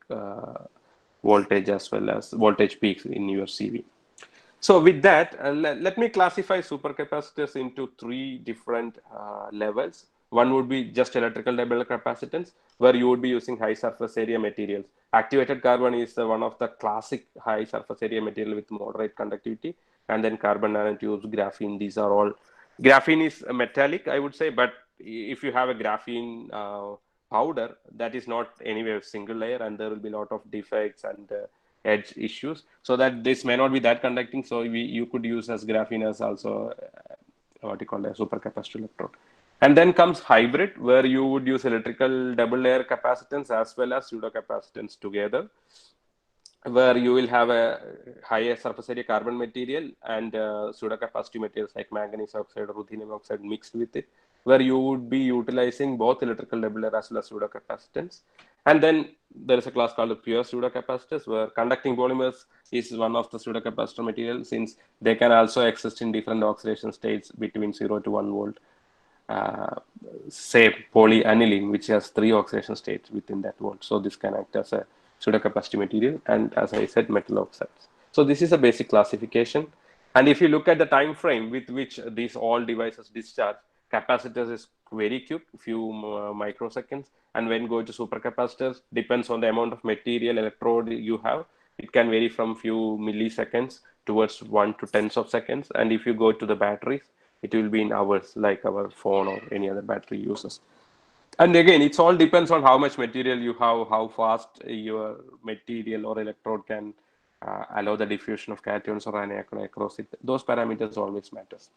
voltage as well as voltage peaks in your CV. So with that, let me classify supercapacitors into 3 different levels. One would be just electrical double capacitance, where you would be using high surface area materials. Activated carbon is one of the classic high surface area material with moderate conductivity. And then carbon nanotubes, graphene, these are all. Graphene is metallic, I would say, but if you have a graphene powder, that is not anyway a single layer, and there will be a lot of defects and edge issues, so that this may not be that conducting. So you could use as graphene as also what you call a supercapacitor electrode. And then comes hybrid, where you would use electrical double layer capacitance as well as pseudocapacitance together, where you will have a higher surface area carbon material and pseudocapacitive materials like manganese oxide or ruthenium oxide mixed with it, where you would be utilizing both electrical double layer as well as pseudocapacitance. And then there is a class called pure pseudocapacitors, where conducting polymers is one of the pseudocapacitor materials, since they can also exist in different oxidation states between 0 to 1 volt. Say polyaniline, which has 3 oxidation states within that volt. So this can act as a pseudocapacitive material, and as I said, metal oxides. So this is a basic classification. And if you look at the time frame with which these all devices discharge, capacitors is very quick, few microseconds, and when going to supercapacitors, depends on the amount of material electrode you have. It can vary from few milliseconds towards 1 to tens of seconds. And if you go to the batteries, it will be in hours, like our phone or any other battery uses. And again, it all depends on how much material you have, how fast your material or electrode can allow the diffusion of cations or anion across it. Those parameters always matters.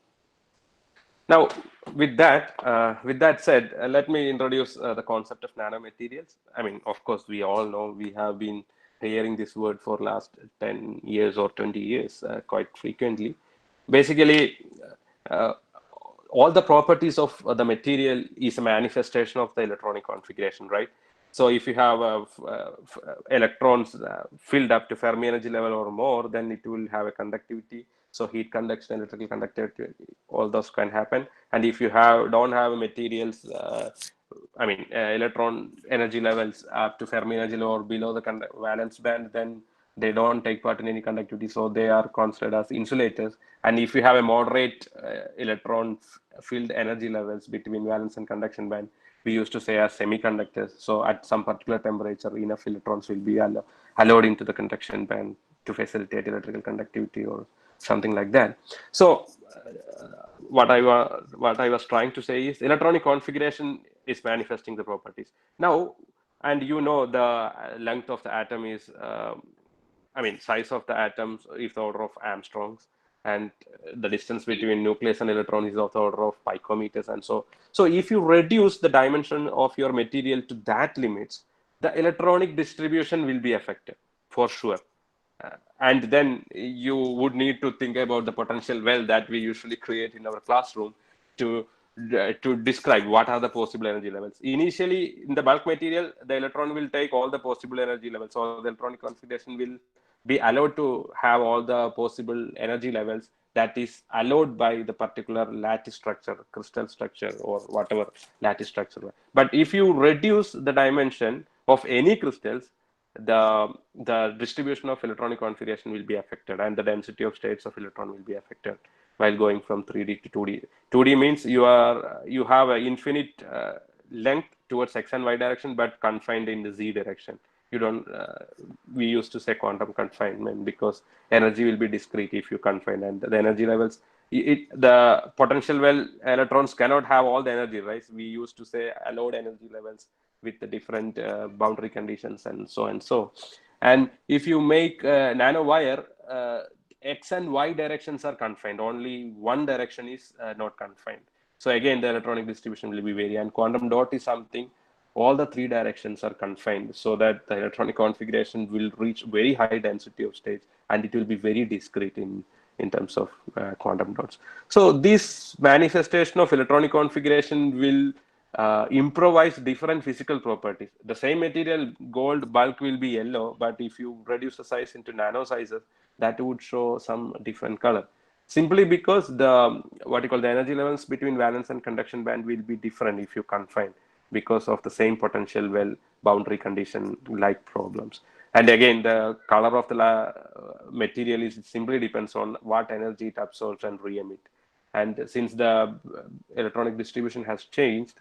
Now, with that said, let me introduce the concept of nanomaterials. I mean, of course, we all know, we have been hearing this word for last 10 years or 20 years quite frequently. Basically, uh, all the properties of the material is a manifestation of the electronic configuration, right? So if you have electrons filled up to Fermi energy level or more, then it will have a conductivity. So heat conduction, electrical conductivity, all those can happen. And if you don't have materials, electron energy levels up to Fermi energy level or below the valence band, then they don't take part in any conductivity, so they are considered as insulators. And if you have a moderate electron filled energy levels between valence and conduction band, we used to say as semiconductors. So at some particular temperature, enough electrons will be allowed into the conduction band to facilitate electrical conductivity or something like that. So what I was trying to say is electronic configuration is manifesting the properties. Now, and the length of the atom is size of the atoms is the order of angstroms, and the distance between nucleus and electron is of the order of picometers. And so if you reduce the dimension of your material to that limits, the electronic distribution will be affected for sure. And then you would need to think about the potential well that we usually create in our classroom to describe what are the possible energy levels. Initially, in the bulk material, the electron will take all the possible energy levels. So the electronic configuration will be allowed to have all the possible energy levels that is allowed by the particular lattice structure, crystal structure, or whatever lattice structure. But if you reduce the dimension of any crystals, the distribution of electronic configuration will be affected, and the density of states of electron will be affected while going from 3D to 2D. 2D means you have an infinite length towards x and y direction, but confined in the z direction. You don't. We used to say quantum confinement because energy will be discrete if you confine, and the energy levels. The potential well electrons cannot have all the energy, right? We used to say allowed energy levels with the different boundary conditions and so and so. And if you make a nanowire, x and y directions are confined. Only one direction is not confined. So again, the electronic distribution will be vary. And quantum dot is something all the three directions are confined, so that the electronic configuration will reach very high density of states, and it will be very discrete in terms of quantum dots. So this manifestation of electronic configuration will improvise different physical properties. The same material, gold bulk, will be yellow, but if you reduce the size into nano sizes, that would show some different color. Simply because the energy levels between valence and conduction band will be different if you confine, because of the same potential well boundary condition like problems. And again, the color of the material is simply depends on what energy it absorbs and re-emit. And since the electronic distribution has changed,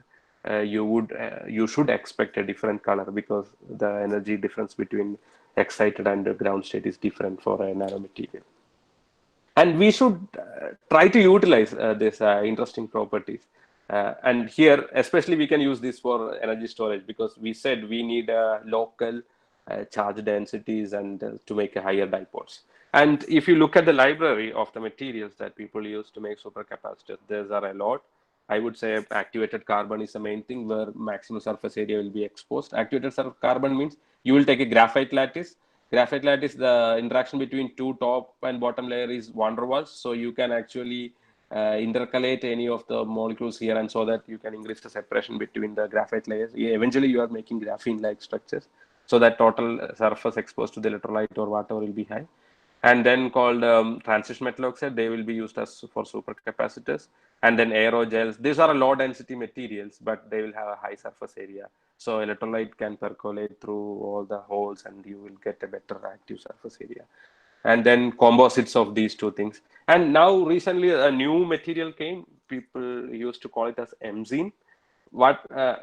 you should expect a different color, because the energy difference between excited and the ground state is different for a nanomaterial. And we should try to utilize this interesting properties. And here, especially, we can use this for energy storage, because we said we need local charge densities and to make a higher dipoles. And if you look at the library of the materials that people use to make supercapacitors, there are a lot. I would say activated carbon is the main thing, where maximum surface area will be exposed. Activated carbon means you will take a graphite lattice. Graphite lattice, the interaction between two top and bottom layer is van der Waals. So you can actually intercalate any of the molecules here, and so that you can increase the separation between the graphite layers. Eventually, you are making graphene-like structures, so that total surface exposed to the electrolyte or whatever will be high. And then called transition metal oxide, they will be used as for supercapacitors. And then aerogels, these are low density materials, but they will have a high surface area. So electrolyte can percolate through all the holes, and you will get a better active surface area. And then composites of these two things. And now recently a new material came, people used to call it as Emzine,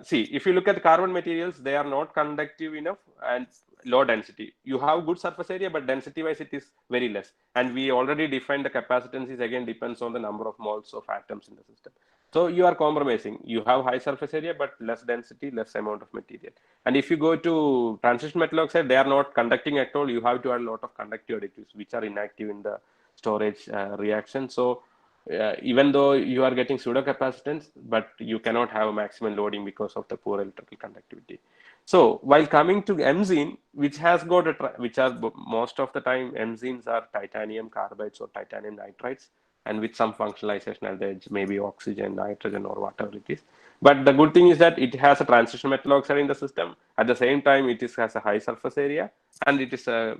see, if you look at the carbon materials, they are not conductive enough and low density. You have good surface area, but density wise it is very less. And we already defined the capacitance is again depends on the number of moles of atoms in the system. So you are compromising. You have high surface area, but less density, less amount of material. And if you go to transition metal oxide, they are not conducting at all. You have to add a lot of conductive additives, which are inactive in the storage reaction. So even though you are getting pseudo capacitance, but you cannot have a maximum loading because of the poor electrical conductivity. So while coming to MZene, which has got which are most of the time MZenes are titanium carbides or titanium nitrides, and with some functionalization at the edge, maybe oxygen, nitrogen, or whatever it is. But the good thing is that it has a transition metal oxide in the system. At the same time, has a high surface area, and it is a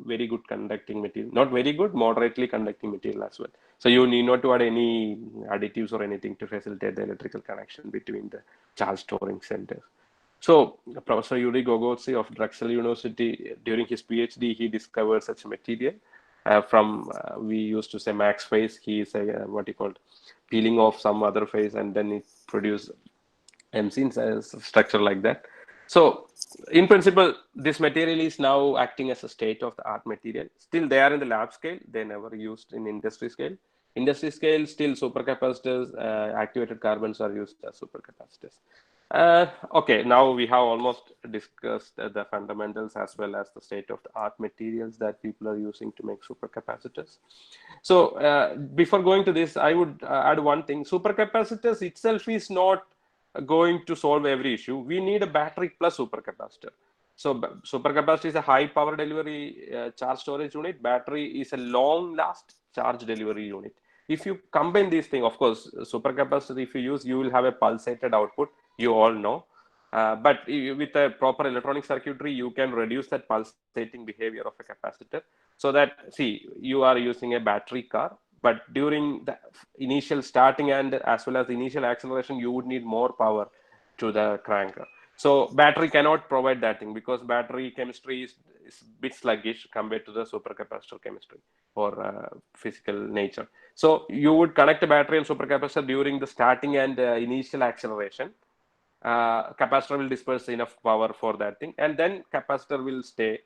very good conducting material. Not very good, moderately conducting material as well. So you need not to add any additives or anything to facilitate the electrical connection between the charge storing centers. So Professor Yuri Gogotsi of Drexel University, during his PhD, he discovered such a material we used to say max phase. He is a what you called peeling off some other phase, and then it produce MZenes as a structure like that. So in principle, this material is now acting as a state-of-the-art material. Still, they are in the lab scale. They never used in industry scale. Industry scale, still supercapacitors, activated carbons are used as supercapacitors. Okay, now we have almost discussed the fundamentals as well as the state-of-the-art materials that people are using to make supercapacitors. So before going to this, I would add one thing. Supercapacitors itself is not going to solve every issue. We need a battery plus supercapacitor. So supercapacitor is a high power delivery charge storage unit. Battery is a long last charge delivery unit. If you combine these things, of course, supercapacitor, if you use, you will have a pulsated output. You all know. But with a proper electronic circuitry, you can reduce that pulsating behavior of a capacitor. So that, see, you are using a battery car, but during the initial starting and as well as the initial acceleration, you would need more power to the cranker. So battery cannot provide that thing because battery chemistry is a bit sluggish compared to the supercapacitor chemistry or physical nature. So you would connect a battery and supercapacitor during the starting and initial acceleration. Capacitor will disperse enough power for that thing, and then capacitor will stay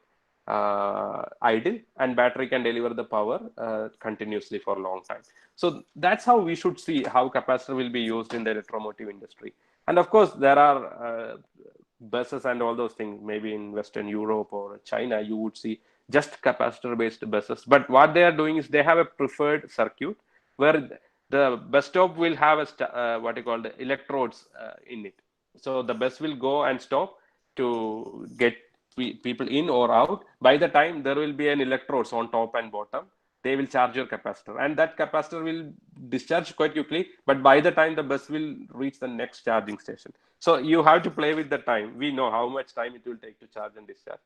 idle, and battery can deliver the power continuously for a long time. So that's how we should see how capacitor will be used in the electromotive industry. And of course, there are buses and all those things. Maybe in Western Europe or China, you would see just capacitor-based buses. But what they are doing is they have a preferred circuit where the bus stop will have a what you call the electrodes in it. So the bus will go and stop to get people in or out. By the time there will be an electrodes on top and bottom, they will charge your capacitor, and that capacitor will discharge quite quickly. But by the time the bus will reach the next charging station, so you have to play with the time. We know how much time it will take to charge and discharge.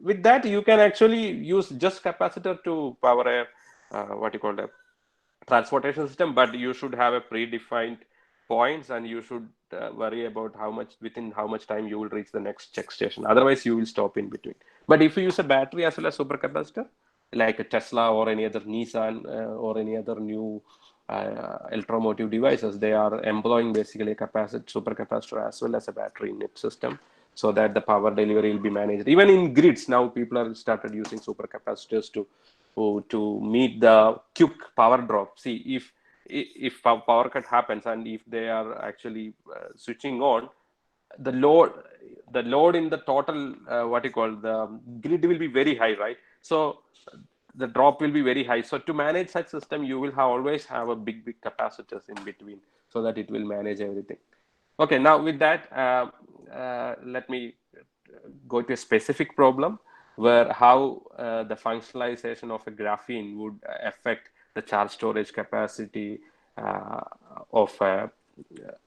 With that, you can actually use just capacitor to power a what you call a transportation system, but you should have a predefined points, and you should worry about within how much time you will reach the next check station. Otherwise, you will stop in between. But if you use a battery as well as supercapacitor, like a Tesla or any other Nissan or any other new electromotive devices, they are employing basically a supercapacitor as well as a battery in its system, so that the power delivery will be managed. Even in grids now, people are started using supercapacitors to meet the quick power drop. See, if power cut happens and if they are actually switching on, the load in the total what you call the grid will be very high, right? So the drop will be very high. So to manage such system, you will always have a big capacitors in between, so that it will manage everything. Okay, now with that, let me go to a specific problem where how the functionalization of a graphene would affect the charge storage capacity of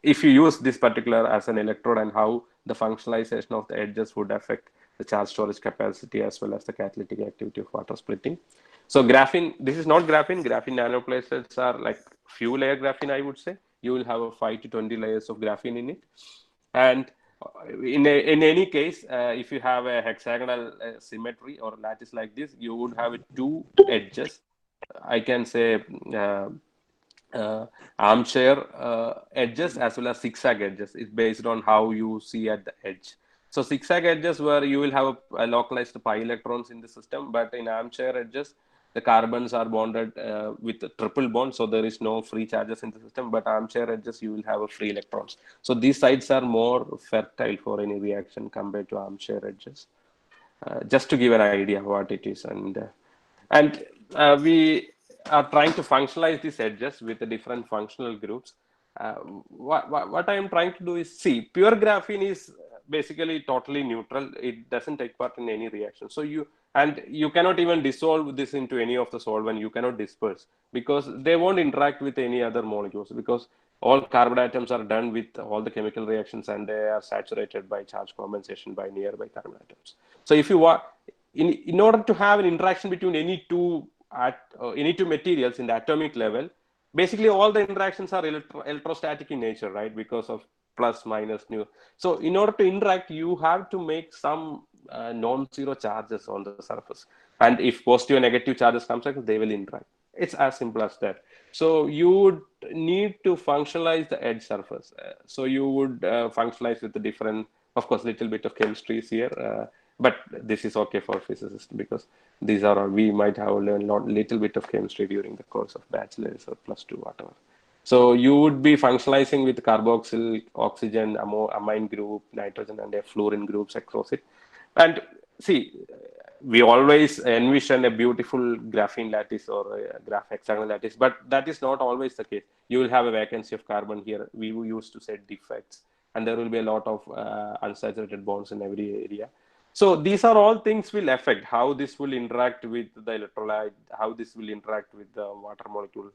if you use this particular as an electrode, and how the functionalization of the edges would affect the charge storage capacity as well as the catalytic activity of water splitting. So graphene, this is not graphene. Graphene nanoplates are like few layer graphene, I would say. You will have a 5 to 20 layers of graphene in it. And in any case, if you have a hexagonal symmetry or lattice like this, you would have two edges. I can say armchair edges as well as zigzag edges. It's based on how you see at the edge. So zigzag edges where you will have a localized pi electrons in the system, but in armchair edges, the carbons are bonded with a triple bond, so there is no free charges in the system. But armchair edges, you will have a free electrons. So these sites are more fertile for any reaction compared to armchair edges. Just to give an idea what it is, and we are trying to functionalize these edges with the different functional groups. What I am trying to do is see pure graphene is basically totally neutral. It doesn't take part in any reaction. So you cannot even dissolve this into any of the solvent. You cannot disperse because they won't interact with any other molecules because all carbon atoms are done with all the chemical reactions and they are saturated by charge compensation by nearby carbon atoms. So if you want, in order to have an interaction between any two materials in the atomic level, basically all the interactions are electrostatic in nature, right? Because of plus, minus, nu. So in order to interact, you have to make some non-zero charges on the surface. And if positive and negative charges comes out, they will interact. It's as simple as that. So you would need to functionalize the edge surface. So you would functionalize with the different, of course, little bit of chemistries here. But this is okay for physicists because these are we might have learned a little bit of chemistry during the course of bachelor's or +2, whatever. So you would be functionalizing with carboxyl, oxygen, amine group, nitrogen, and a fluorine groups across it. And see, we always envision a beautiful graphene lattice or a graph hexagonal lattice, but that is not always the case. You will have a vacancy of carbon here. We used to say defects, and there will be a lot of unsaturated bonds in every area. So these are all things will affect how this will interact with the electrolyte, how this will interact with the water molecule,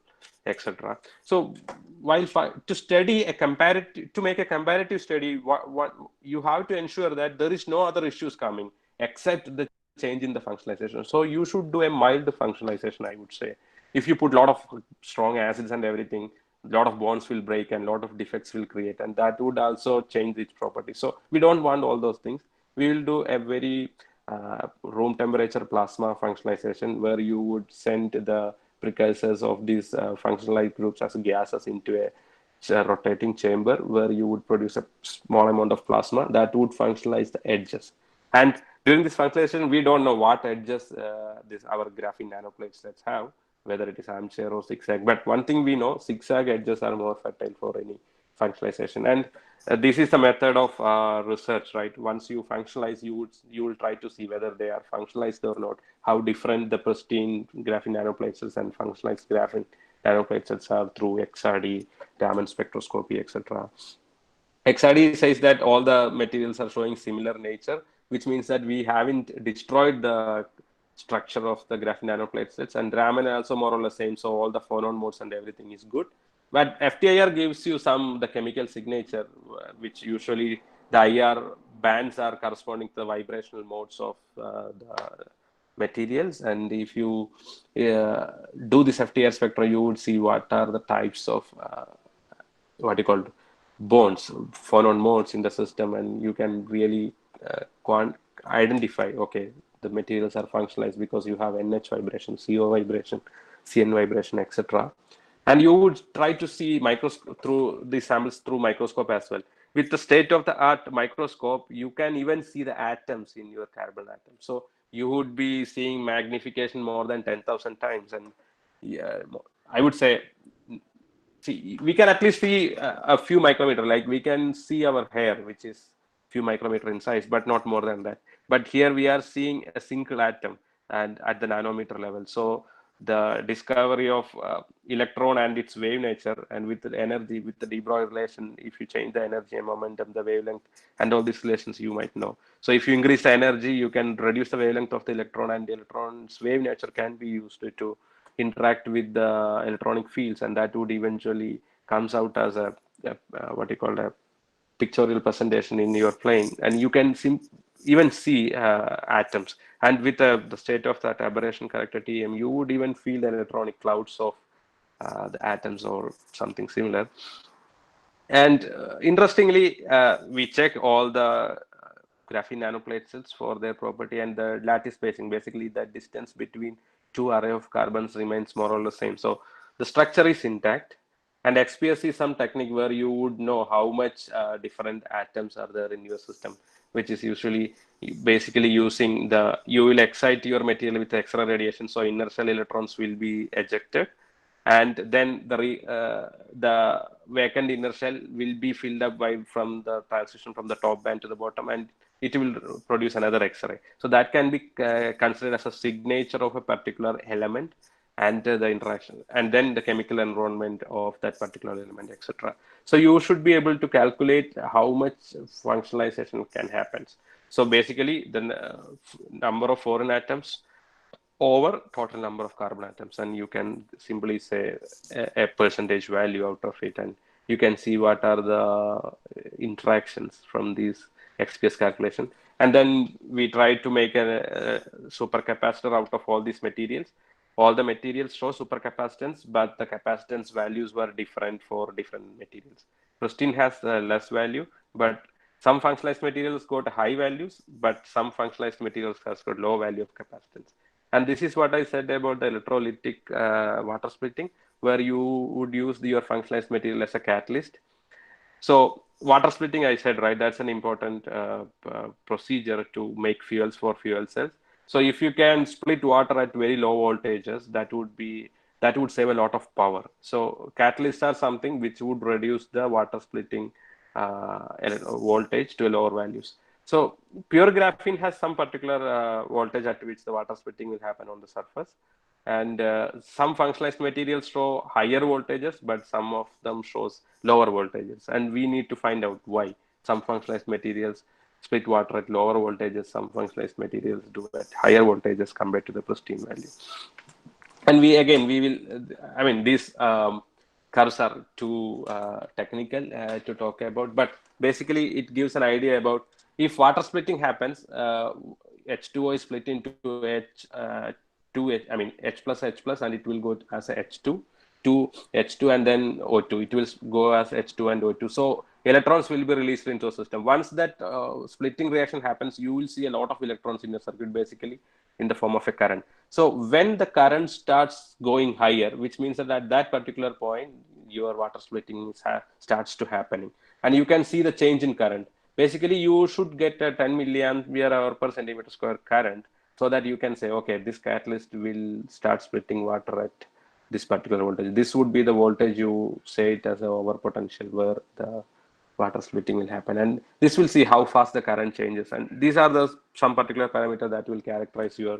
etc. So while to study a comparative, to make a comparative study, what you have to ensure that there is no other issues coming except the change in the functionalization. So you should do a mild functionalization, I would say. If you put a lot of strong acids and everything, a lot of bonds will break and a lot of defects will create, and that would also change its properties. So we don't want all those things. We will do a very room temperature plasma functionalization where you would send the precursors of these functionalized groups as gases into a rotating chamber where you would produce a small amount of plasma that would functionalize the edges. And during this functionalization, we don't know what edges our graphene nanoplatelets have, whether it is armchair or zigzag. But one thing we know, zigzag edges are more fertile for any functionalization. And this is the method of research, right? Once you functionalize, you will try to see whether they are functionalized or not, how different the pristine graphene nanoplatelets and functionalized graphene nanoplatelets are through XRD, Raman spectroscopy, etc. XRD says that all the materials are showing similar nature, which means that we haven't destroyed the structure of the graphene nanoplatelets, and Raman also more or less same. So all the phonon modes and everything is good. But FTIR gives you the chemical signature, which usually the IR bands are corresponding to the vibrational modes of the materials. And if you do this FTIR spectra, you would see what are the types of what you call bonds, phonon modes in the system, and you can really identify, okay, the materials are functionalized because you have NH vibration, CO vibration, CN vibration, etc. And you would try to see through the samples through microscope as well. With the state-of-the-art microscope, you can even see the atoms in your carbon atom. So you would be seeing magnification more than 10,000 times. And yeah, I would say, see, we can at least see a few micrometer, like we can see our hair, which is few micrometer in size, but not more than that. But here we are seeing a single atom and at the nanometer level. So the discovery of electron and its wave nature, and with the energy, with the de Broglie relation, if you change the energy and momentum, the wavelength, and all these relations you might know. So if you increase the energy, you can reduce the wavelength of the electron, and the electron's wave nature can be used to interact with the electronic fields, and that would eventually comes out as a what you call a pictorial presentation in your plane, and you can even see atoms. And with the state of that aberration character TM, you would even feel the electronic clouds of the atoms or something similar. And interestingly, we check all the graphene nanoplatelets for their property, and the lattice spacing, basically the distance between two array of carbons, remains more or less same. So the structure is intact, And XPS is some technique where you would know how much different atoms are there in your system, which is usually basically using you will excite your material with X-ray radiation, so inner shell electrons will be ejected, and then the vacant inner shell will be filled up by from the transition from the top band to the bottom, and it will produce another X-ray. So that can be considered as a signature of a particular element, and the interaction, and then the chemical environment of that particular element, etc. So you should be able to calculate how much functionalization can happen. So basically, the number of foreign atoms over total number of carbon atoms, and you can simply say a percentage value out of it, and you can see what are the interactions from these XPS calculation. And then we try to make a supercapacitor out of all these materials. All the materials show supercapacitance, but the capacitance values were different for different materials. Pristine has less value, but some functionalized materials got high values, but some functionalized materials has got low value of capacitance. And this is what I said about the electrolytic water splitting, where you would use your functionalized material as a catalyst. So water splitting, I said, right, that's an important procedure to make fuels for fuel cells. So if you can split water at very low voltages, that would save a lot of power. So catalysts are something which would reduce the water splitting voltage to lower values. So pure graphene has some particular voltage at which the water splitting will happen on the surface. And some functionalized materials show higher voltages, but some of them shows lower voltages. And we need to find out why. Some functionalized materials split water at lower voltages, some functionalized materials do at higher voltages compared to the pristine value. And we will, I mean, these curves are too technical to talk about, but basically it gives an idea about if water splitting happens, H2O is split into H plus H plus, and it will go as a H2 to H2 and then O2. It will go as H2 and O2. So electrons will be released into a system. Once that splitting reaction happens, you will see a lot of electrons in the circuit, basically in the form of a current. So when the current starts going higher, which means that at that particular point, your water splitting starts to happening, and you can see the change in current. Basically, you should get a 10 milliampere hour per centimeter square current, so that you can say, okay, this catalyst will start splitting water at this particular voltage. This would be the voltage you say it as a over potential where the water splitting will happen, and this will see how fast the current changes. And these are the some particular parameter that will characterize your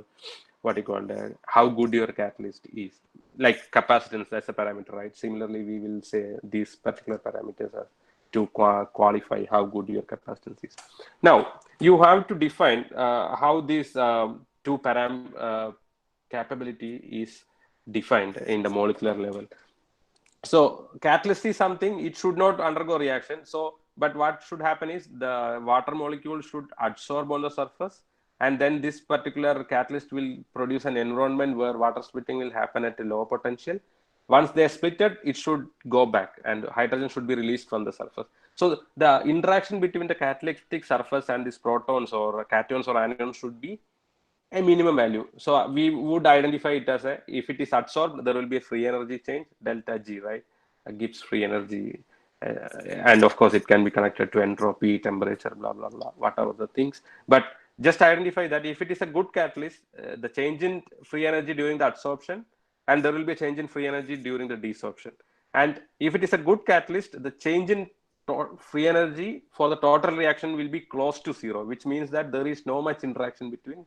what you call how good your catalyst is. Like capacitance, that's a parameter, right? Similarly, we will say these particular parameters are to qualify how good your capacitance is. Now you have to define how this two param capability is defined in the molecular level. So catalyst is something, it should not undergo reaction. So, but what should happen is the water molecule should adsorb on the surface, and then this particular catalyst will produce an environment where water splitting will happen at a low potential. Once they are splitted, it should go back and hydrogen should be released from the surface. So the interaction between the catalytic surface and these protons or cations or anions should be a minimum value. So we would identify it as if it is adsorbed, there will be a free energy change, delta G, right? Gives free energy. And of course, it can be connected to entropy, temperature, blah, blah, blah, whatever the things. But just identify that if it is a good catalyst, the change in free energy during the adsorption, and there will be a change in free energy during the desorption. And if it is a good catalyst, the change in free energy for the total reaction will be close to zero, which means that there is no much interaction between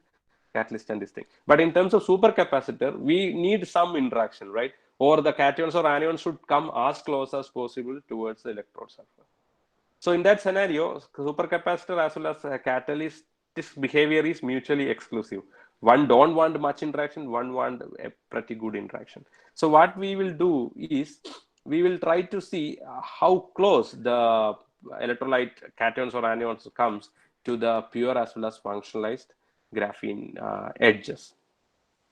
catalyst and this thing. But in terms of supercapacitor, we need some interaction, right? Or the cations or anions should come as close as possible towards the electrode surface. So in that scenario, supercapacitor as well as a catalyst, this behavior is mutually exclusive. One don't want much interaction, one want a pretty good interaction. So what we will do is we will try to see how close the electrolyte cations or anions comes to the pure as well as functionalized graphene edges.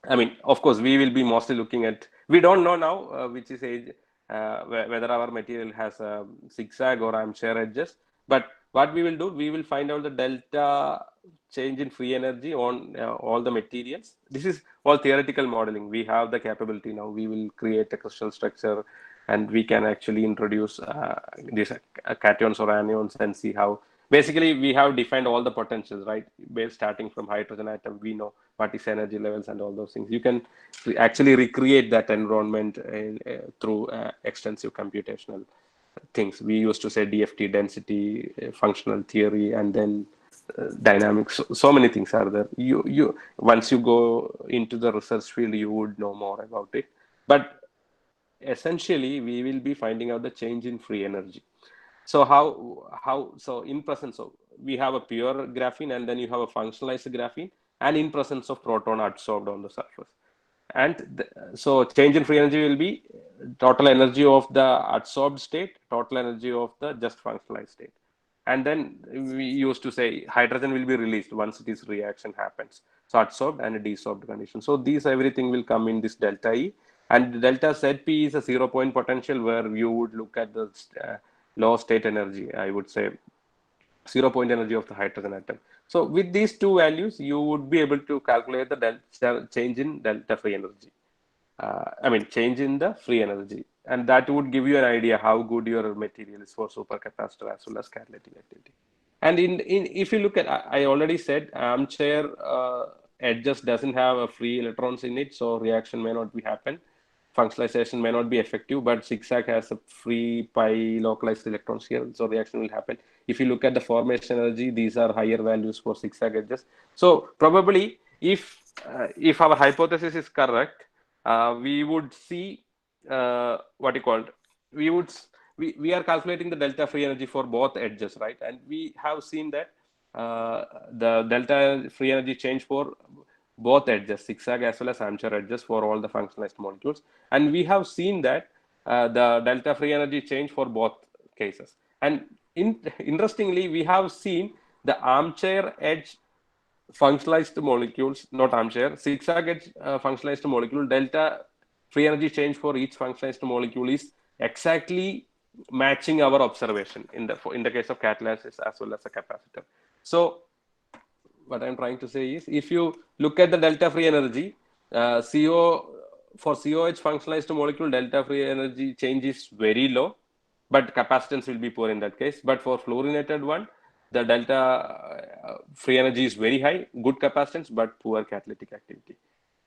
I mean, of course, we will be mostly looking at, we don't know now which is age, whether our material has a zigzag or armchair edges. But what we will do, we will find out the delta change in free energy on all the materials. This is all theoretical modeling. We have the capability now. We will create a crystal structure and we can actually introduce these cations or anions and see how. Basically, we have defined all the potentials, right? Starting from hydrogen atom, we know what is energy levels and all those things. You can actually recreate that environment through extensive computational things. We used to say DFT, density, functional theory, and then dynamics. So many things are there. You once you go into the research field, you would know more about it. But essentially, we will be finding out the change in free energy. So so in presence of, we have a pure graphene, and then you have a functionalized graphene, and in presence of proton adsorbed on the surface. And so change in free energy will be total energy of the adsorbed state, total energy of the just functionalized state. And then we used to say hydrogen will be released once this reaction happens. So adsorbed and a desorbed condition. So these everything will come in this delta E. And delta ZP is a 0-point potential where you would look at the low state energy, I would say 0-point energy of the hydrogen atom. So with these two values, you would be able to calculate the change in delta free energy. Change in the free energy. And that would give you an idea how good your material is for supercapacitor as well as catalytic activity. And if you look at, I already said, armchair edges doesn't have a free electrons in it, so reaction may not be happen. Functionalization may not be effective, but zigzag has a free pi localized electrons here, so reaction will happen. If you look at the formation energy, these are higher values for zigzag edges. So probably if our hypothesis is correct, we would see what you called, we are calculating the delta free energy for both edges, right? And we have seen that the delta free energy change for both edges, zigzag as well as armchair edges for all the functionalized molecules. And we have seen that the delta free energy change for both cases. And interestingly, we have seen the armchair edge functionalized molecules, not armchair, zigzag edge functionalized molecule, delta free energy change for each functionalized molecule is exactly matching our observation in the case of catalysis as well as a capacitor. So what I'm trying to say is, if you look at the delta free energy, for COH functionalized molecule, delta free energy change is very low, but capacitance will be poor in that case. But for fluorinated one, the delta free energy is very high, good capacitance, but poor catalytic activity.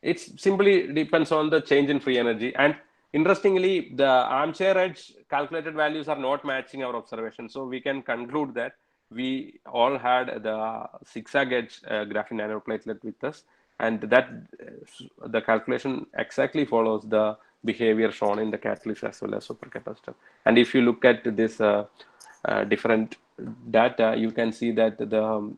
It simply depends on the change in free energy. And interestingly, the armchair edge calculated values are not matching our observation. So we can conclude that we all had the zigzag edge graphene nanoplatelet with us, and that the calculation exactly follows the behavior shown in the catalyst as well as supercapacitor. And if you look at this different data, you can see that the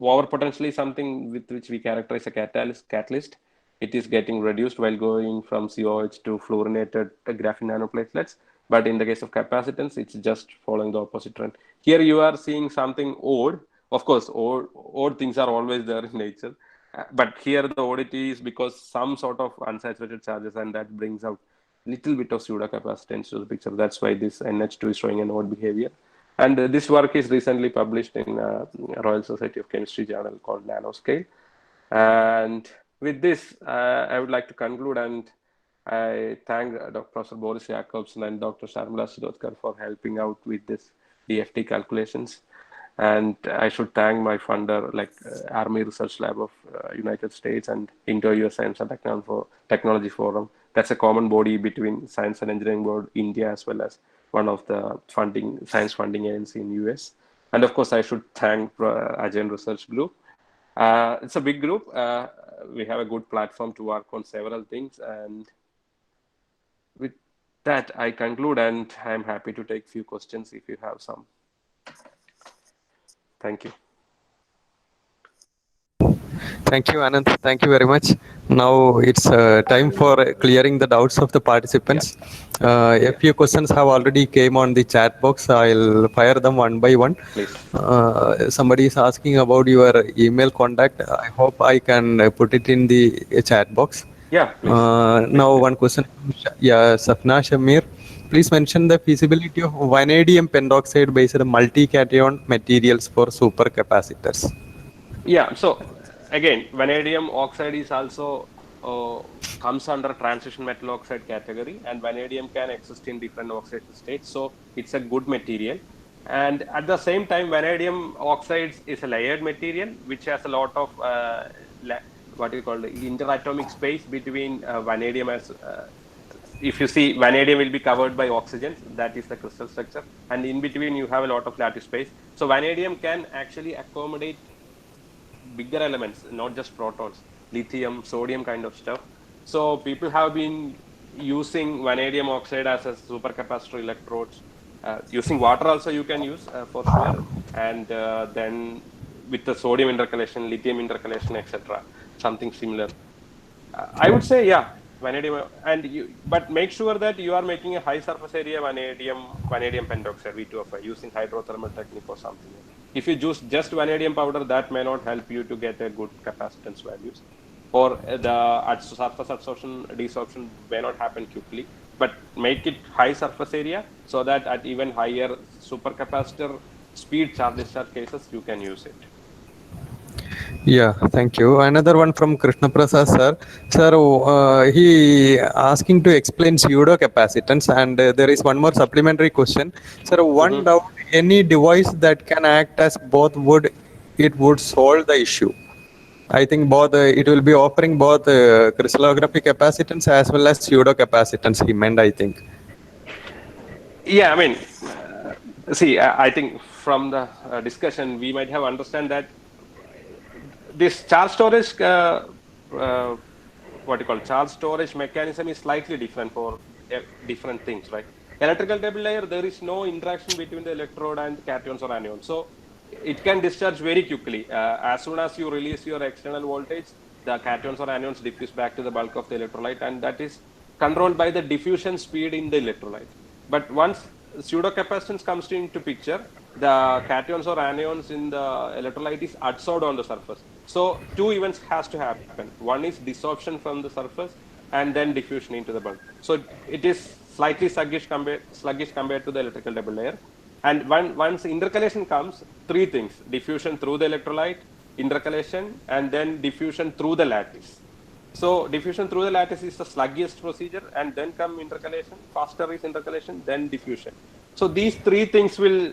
over potential is something with which we characterize a catalyst. It is getting reduced while going from COH to fluorinated graphene nanoplatelets. But in the case of capacitance, it's just following the opposite trend. Here you are seeing something odd. Of course, odd things are always there in nature. But here the oddity is because some sort of unsaturated charges, and that brings out a little bit of pseudocapacitance to the picture. That's why this NH2 is showing an odd behavior. And this work is recently published in Royal Society of Chemistry journal called Nanoscale. And with this, I would like to conclude, and I thank Dr. Professor Boris Jakobsen and Dr. Sharmila Shirodkar for helping out with this DFT calculations. And I should thank my funder, like Army Research Lab of United States and Indo-US Science and Technology Forum. That's a common body between Science and Engineering Board India as well as one of the science funding agency in US. And of course, I should thank Agen Research Group. It's a big group. We have a good platform to work on several things. And with that, I conclude, and I'm happy to take few questions if you have some. Thank you. Thank you, Anand. Thank you very much. Now it's time for clearing the doubts of the participants. Yeah. A few questions have already came on the chat box. I'll fire them one by one. Please. Somebody is asking about your email contact. I hope I can put it in the chat box. Yeah, please. Now one question. Yeah, Safna Shamir. Please mention the feasibility of vanadium pentoxide based multi-cation materials for supercapacitors. Yeah, so again, vanadium oxide is also comes under transition metal oxide category, and vanadium can exist in different oxidation states. So it's a good material. And at the same time, vanadium oxides is a layered material which has a lot of what you call the interatomic space between vanadium as if you see, vanadium will be covered by oxygens, that is the crystal structure, and in between you have a lot of lattice space. So vanadium can actually accommodate bigger elements, not just protons, lithium, sodium kind of stuff. So people have been using vanadium oxide as a supercapacitor electrodes. Using water also you can use for sure, and then with the sodium intercalation, lithium intercalation, etc., something similar. I would say, yeah, vanadium, but make sure that you are making a high surface area vanadium pentoxide V2O5 using hydrothermal technique or something. If you use just vanadium powder, that may not help you to get a good capacitance values, or the surface absorption desorption may not happen quickly. But make it high surface area so that at even higher supercapacitor speed charge discharge cases you can use it. Yeah, thank you. Another one from Krishna Prasad sir. Sir, he asking to explain pseudo capacitance, and there is one more supplementary question. Sir, one doubt: any device that can act as both would solve the issue. I think both it will be offering both crystallographic capacitance as well as pseudo capacitance. He meant, I think. Yeah, I mean, see, I think from the discussion we might have understand that this charge storage, what you call charge storage mechanism is slightly different for different things, right? Electrical double layer, there is no interaction between the electrode and cations or anions, so it can discharge very quickly. As soon as you release your external voltage, the cations or anions diffuse back to the bulk of the electrolyte, and that is controlled by the diffusion speed in the electrolyte. But once pseudo capacitance comes into picture, the cations or anions in the electrolyte is adsorbed on the surface. So two events has to happen. One is desorption from the surface, and then diffusion into the bulk. So it is slightly sluggish compared to the electrical double layer. And once intercalation comes, three things: diffusion through the electrolyte, intercalation, and then diffusion through the lattice. So diffusion through the lattice is the sluggiest procedure, and then come intercalation. Faster is intercalation, then diffusion. So these three things will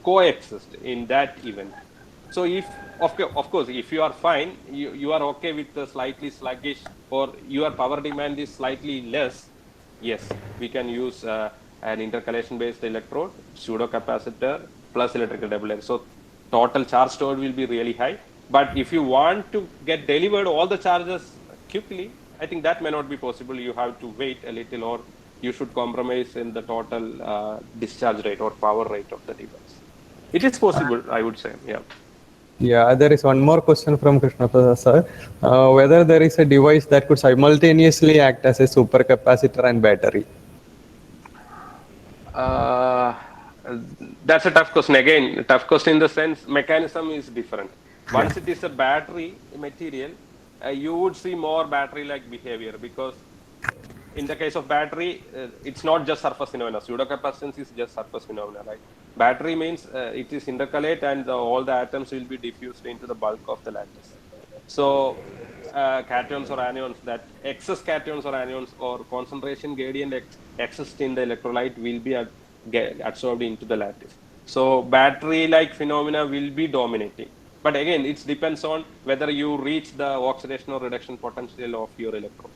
coexist in that event. So if, of course, if you are fine, you are okay with the slightly sluggish, or your power demand is slightly less, yes, we can use an intercalation based electrode, pseudo capacitor plus electrical double layer. So total charge stored will be really high. But if you want to get delivered all the charges quickly, I think that may not be possible. You have to wait a little, or you should compromise in the total discharge rate or power rate of the device. It is possible, I would say. Yeah. Yeah, there is one more question from Krishna Prasad sir. Whether there is a device that could simultaneously act as a supercapacitor and battery? That's a tough question. Again, tough question in the sense mechanism is different. Once it is a battery material, you would see more battery-like behavior, because in the case of battery, it's not just surface phenomena. Pseudocapacitance is just surface phenomena, right? Battery means it is intercalate, and all the atoms will be diffused into the bulk of the lattice. So cations or anions, that excess cations or anions or concentration gradient exist in the electrolyte will be absorbed into the lattice. So battery-like phenomena will be dominating. But again, it depends on whether you reach the oxidation or reduction potential of your electrode.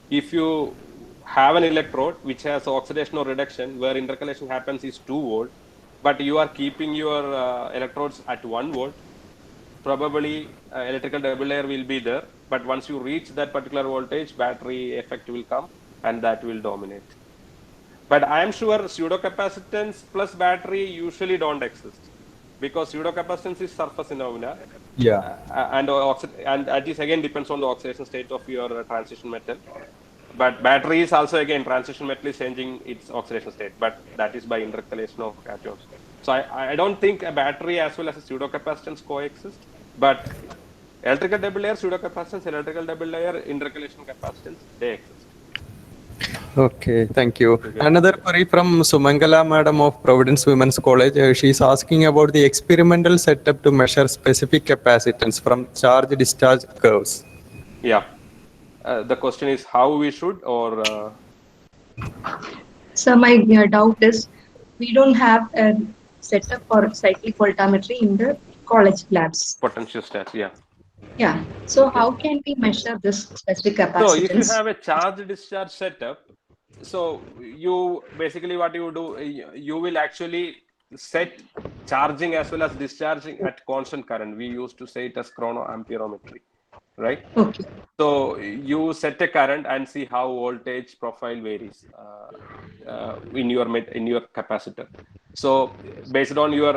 If you have an electrode which has oxidation or reduction where intercalation happens is 2 volt, but you are keeping your electrodes at 1 volt, probably electrical double layer will be there. But once you reach that particular voltage, battery effect will come, and that will dominate. But I am sure pseudocapacitance plus battery usually don't exist, because pseudocapacitance is surface phenomena. Yeah. And that is again depends on the oxidation state of your transition metal. But battery is also again transition metal is changing its oxidation state, but that is by intercalation of cations. So I don't think a battery as well as a pseudocapacitance coexist, but electrical double layer pseudocapacitance, electrical double layer intercalation capacitance, they exist. Okay, thank you. Another query from Sumangala Madam of Providence Women's College. She is asking about the experimental setup to measure specific capacitance from charge discharge curves. Yeah. The question is how we should, or So my doubt is we don't have a setup for cyclic voltammetry in the college labs. potential stats. Yeah. Yeah. So Okay. how can we measure this specific So if you capacitance? have a charge discharge setup, so you basically what you do, you will actually set charging as well as discharging at constant current. We used to say it as chronoamperometry, right? Okay. So you set a current and see how voltage profile varies in your capacitor. So based on your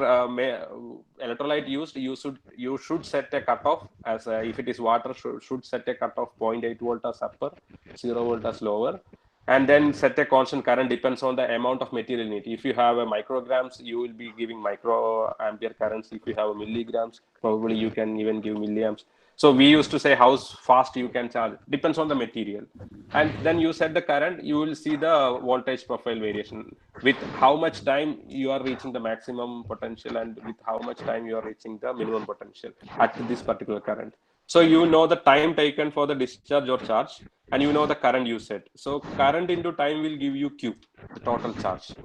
electrolyte used, you should set a cutoff as if it is water, should set a cutoff 0.8 volt as upper, 0 volt as lower, and then set a constant current depends on the amount of material in it. If you have a micrograms, you will be giving microampere currents. If you have milligrams, probably you can even give milliamps. So we used to say how fast you can charge, depends on the material. And then you set the current, you will see the voltage profile variation with how much time you are reaching the maximum potential and with how much time you are reaching the minimum potential at this particular current. So you know the time taken for the discharge or charge, and you know the current you set. So current into time will give you Q, the total charge,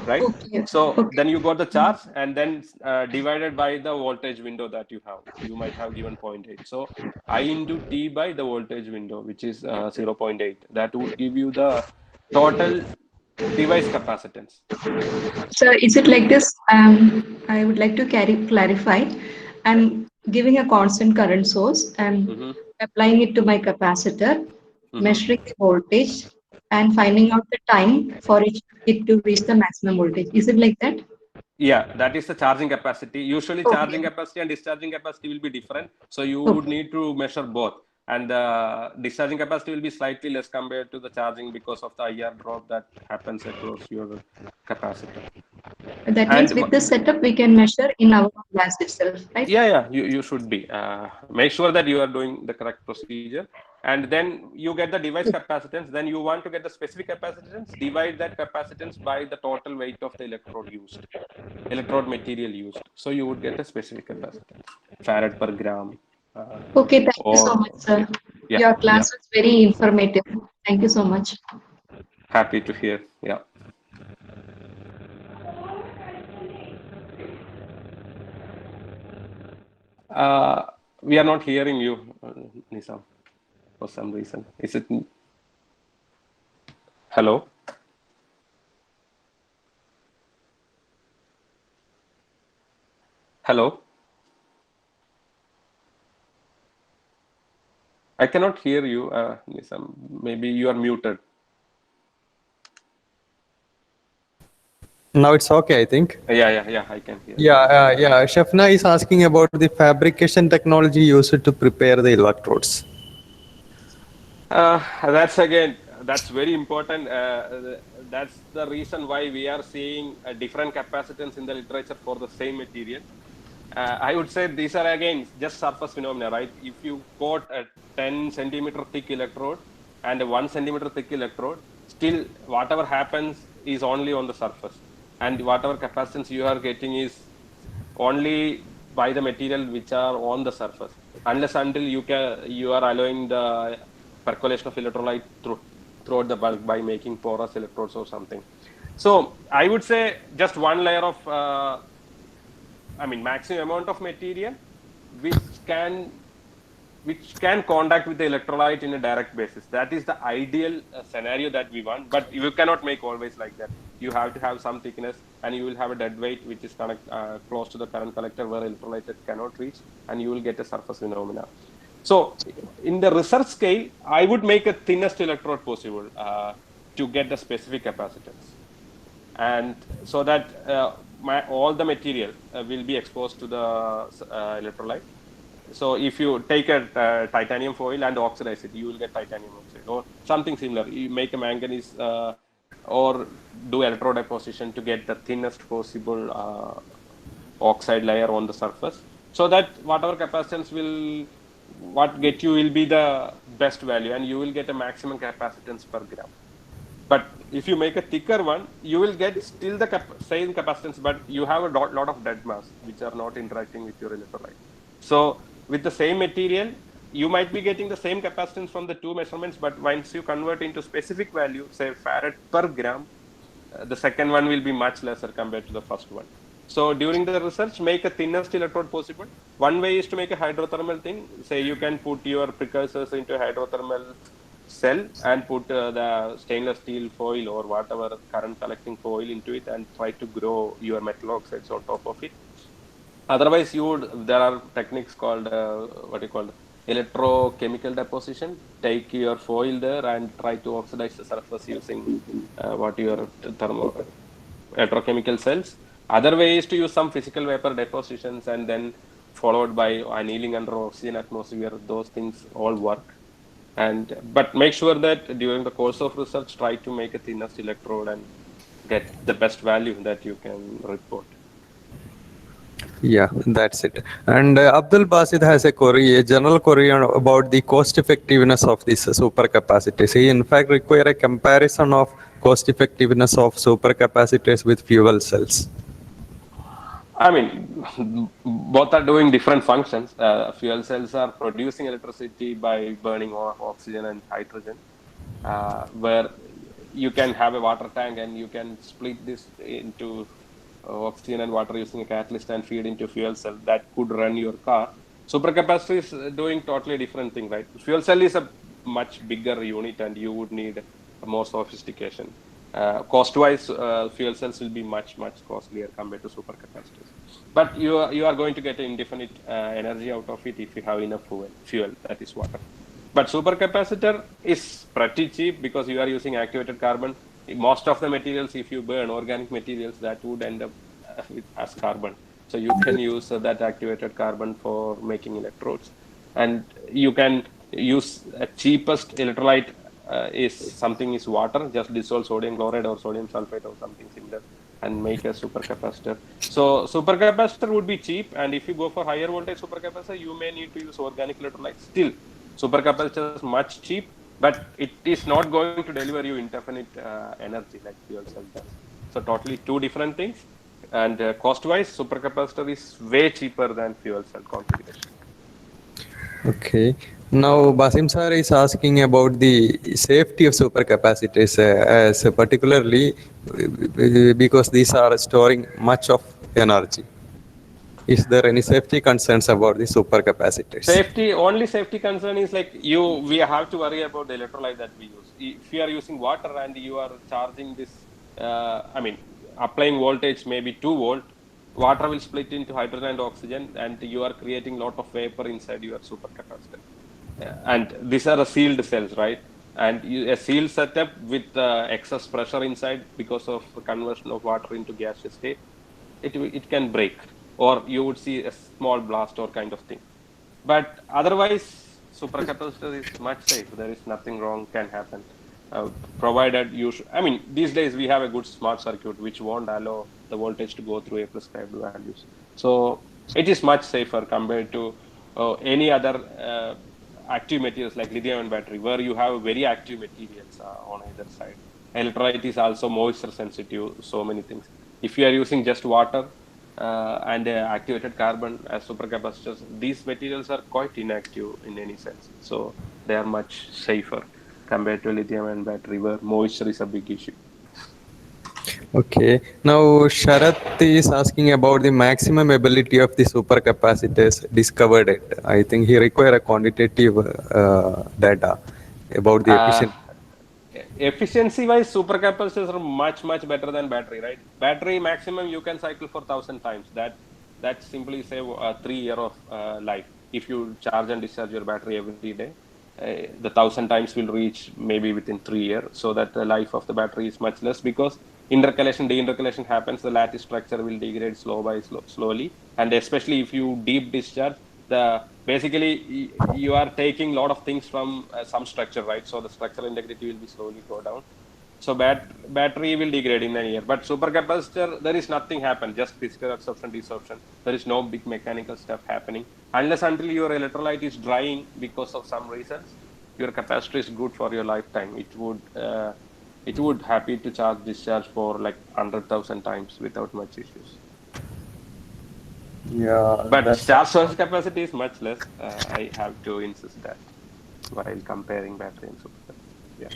right? Okay. So Okay. then you got the charge and then divided by the voltage window that you have. You might have given 0.8. So I into T by the voltage window, which is 0.8. That would give you the total device capacitance. So is it like this? I would like to clarify. I'm giving a constant current source and Mm-hmm. applying it to my capacitor, Mm-hmm. measuring the voltage, and finding out the time for it to reach the maximum voltage. Is it like that? Yeah, that is the charging capacity. Usually charging Okay. capacity and discharging capacity will be different. So you would Okay. need to measure both. And the discharging capacity will be slightly less compared to the charging because of the IR drop that happens across your capacitor. That means And with this setup, we can measure in our glass itself, right? yeah, you should be. Make sure that you are doing the correct procedure. And then you get the device capacitance. Then you want to get the specific capacitance, divide that capacitance by the total weight of the electrode used, electrode material used. So you would get a specific capacitance, farad per gram. Okay, thank you so Or much, sir. yeah, Your yeah. class was very informative. Thank you so much. Happy to hear. Yeah. We are not hearing you, Nizam, for some reason. Is it? Hello? Hello? I cannot hear you, Nizam. Maybe you are muted. Now it's okay, I think. Yeah, I can hear. Yeah. Shafna is asking about the fabrication technology used to prepare the electrodes. That's very important. That's the reason why we are seeing a different capacitance in the literature for the same material. I would say these are again just surface phenomena, right? If you got a 10 centimeter thick electrode and a 1 centimeter thick electrode, still whatever happens is only on the surface, and whatever capacitance you are getting is only by the material which are on the surface, unless until you are allowing the percolation of electrolyte throughout the bulk by making porous electrodes or something. So I would say just one layer of maximum amount of material which can contact with the electrolyte in a direct basis. That is the ideal scenario that we want, but you cannot make always like that. You have to have some thickness, and you will have a dead weight which is close to the current collector where electrolyte cannot reach, and you will get a surface phenomena. So in the research scale, I would make a thinnest electrode possible to get the specific capacitance, and so that all the material will be exposed to the electrolyte. So if you take a titanium foil and oxidize it, you will get titanium oxide or something similar. You make a manganese or do electrode deposition to get the thinnest possible oxide layer on the surface, so that whatever capacitance what get you will be the best value, and you will get a maximum capacitance per gram. But if you make a thicker one, you will get still the same capacitance, but you have a lot of dead mass which are not interacting with your electrolyte. So with the same material, you might be getting the same capacitance from the two measurements, but once you convert into specific value, say farad per gram, the second one will be much lesser compared to the first one. So during the research, make a thinnest electrode possible. One way is to make a hydrothermal thing. Say you can put your precursors into a hydrothermal cell and put the stainless steel foil or whatever current collecting foil into it and try to grow your metal oxides on top of it. Otherwise, there are techniques called what you call electrochemical deposition. Take your foil there and try to oxidize the surface using your electrochemical cells. Other way is to use some physical vapor depositions and then followed by annealing under oxygen atmosphere. Those things all work. But make sure that during the course of research, try to make a thinnest electrode and get the best value that you can report. Yeah, that's it. And Abdul Basit has a general query about the cost effectiveness of these supercapacitors. He in fact require a comparison of cost effectiveness of supercapacitors with fuel cells. I mean, both are doing different functions. Fuel cells are producing electricity by burning oxygen and hydrogen, where you can have a water tank and you can split this into oxygen and water using a catalyst and feed into fuel cell that could run your car. Supercapacitor is doing totally different thing, right? Fuel cell is a much bigger unit and you would need more sophistication. Cost-wise, fuel cells will be much costlier compared to supercapacitors. But you are going to get indefinite energy out of it if you have enough fuel, that is water. But supercapacitor is pretty cheap because you are using activated carbon. Most of the materials, if you burn organic materials, that would end up as carbon. So you can use that activated carbon for making electrodes. And you can use a cheapest electrolyte is water, just dissolve sodium chloride or sodium sulfate or something similar and make a supercapacitor. So supercapacitor would be cheap, and if you go for higher voltage supercapacitor, you may need to use organic electrolyte. Still, supercapacitor is much cheap, but it is not going to deliver you indefinite energy like fuel cell does. So totally two different things, and cost-wise, supercapacitor is way cheaper than fuel cell configuration. Okay. Now, Basim sir is asking about the safety of supercapacitors, as particularly because these are storing much of energy. Is there any safety concerns about the supercapacitors? Only safety concern is like we have to worry about the electrolyte that we use. If you are using water and you are charging this, applying voltage maybe 2 volt, water will split into hydrogen and oxygen, and you are creating a lot of vapor inside your supercapacitor. And these are sealed cells, right? And a sealed setup with excess pressure inside because of the conversion of water into gaseous state, it can break, or you would see a small blast or kind of thing. But otherwise, supercapacitor is much safe. There is nothing wrong can happen, provided these days we have a good smart circuit which won't allow the voltage to go through a prescribed values. So it is much safer compared to any other active materials like lithium-ion battery, where you have very active materials on either side. Electrolyte is also moisture sensitive, so many things. If you are using just water and activated carbon as supercapacitors, these materials are quite inactive in any sense. So they are much safer compared to lithium-ion battery, where moisture is a big issue. Okay. Now, Sharath is asking about the maximum ability of the supercapacitors discovered it. I think he requires a quantitative data about the efficiency. Efficiency-wise, supercapacitors are much better than battery, right? Battery maximum you can cycle for 1,000 times. That simply save 3 years of life. If you charge and discharge your battery every day, the 1,000 times will reach maybe within 3 years. So that the life of the battery is much less, because deintercalation happens, the lattice structure will degrade slowly. And especially if you deep discharge, basically you are taking a lot of things from some structure, right? So the structural integrity will be slowly go down. So battery will degrade in a year. But supercapacitor, there is nothing happen, just physical absorption, desorption. There is no big mechanical stuff happening. Unless until your electrolyte is drying because of some reasons, your capacitor is good for your lifetime. It would happy to charge discharge for like 100,000 times without much issues. Yeah, But that's charge storage capacity is much less. I have to insist that while comparing battery and supercapacitor. Yeah.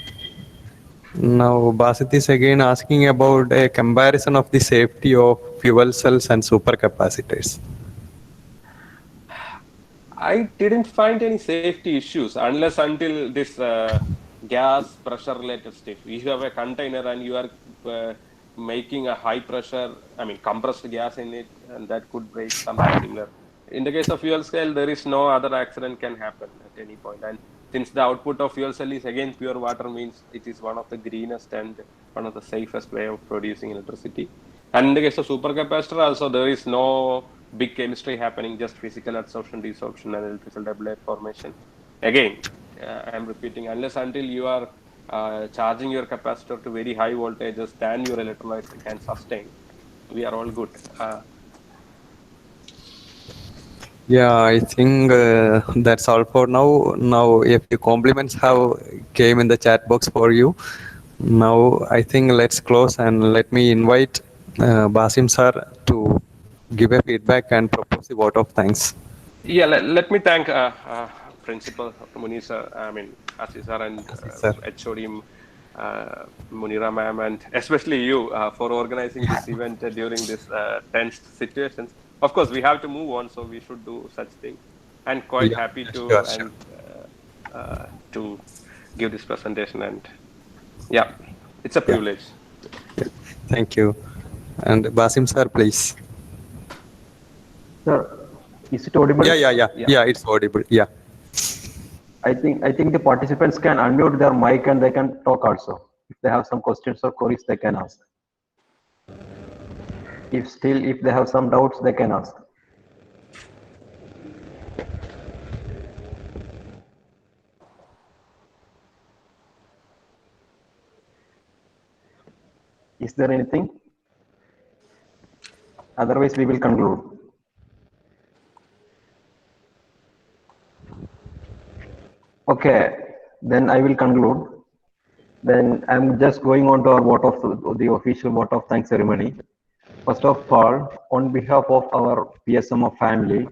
now Basit is again asking about a comparison of the safety of fuel cells and supercapacitors. I didn't find any safety issues unless until this gas pressure related stuff. If you have a container and you are making a high pressure, I mean compressed gas in it, and that could break something similar. In the case of fuel cell, there is no other accident can happen at any point. And since the output of fuel cell is again pure water, means it is one of the greenest and one of the safest way of producing electricity. And in the case of supercapacitor, also there is no big chemistry happening, just physical adsorption, desorption, and electrical doublet formation. Again, I am repeating, unless until you are charging your capacitor to very high voltages than your electrolyzer can sustain, we are all good. Yeah, I think that's all for now. Now, if the compliments have came in the chat box for you, now I think let's close and let me invite Basim sir to give a feedback and propose the vote of thanks. Yeah, let me thank Principal Muniz sir, I mean Assis sir and Yes, sir. HOD Munira ma'am, and especially you for organizing this event during this tense situations. Of course, we have to move on, so we should do such things. And quite Yeah, happy to sure, sure. to give this presentation, and yeah, it's a Yeah, privilege. yeah. Thank you. And Basim sir, please. Sir, is it audible? Yeah. Yeah, it's audible. Yeah. I think the participants can unmute their mic and they can talk also. If they have some questions or queries, they can ask. If they have some doubts, they can ask. Is there anything? Otherwise, we will conclude. Okay, then I will conclude. Then I'm just going on to our vote of the official vote of thanks ceremony. First of all, on behalf of our PSMO family,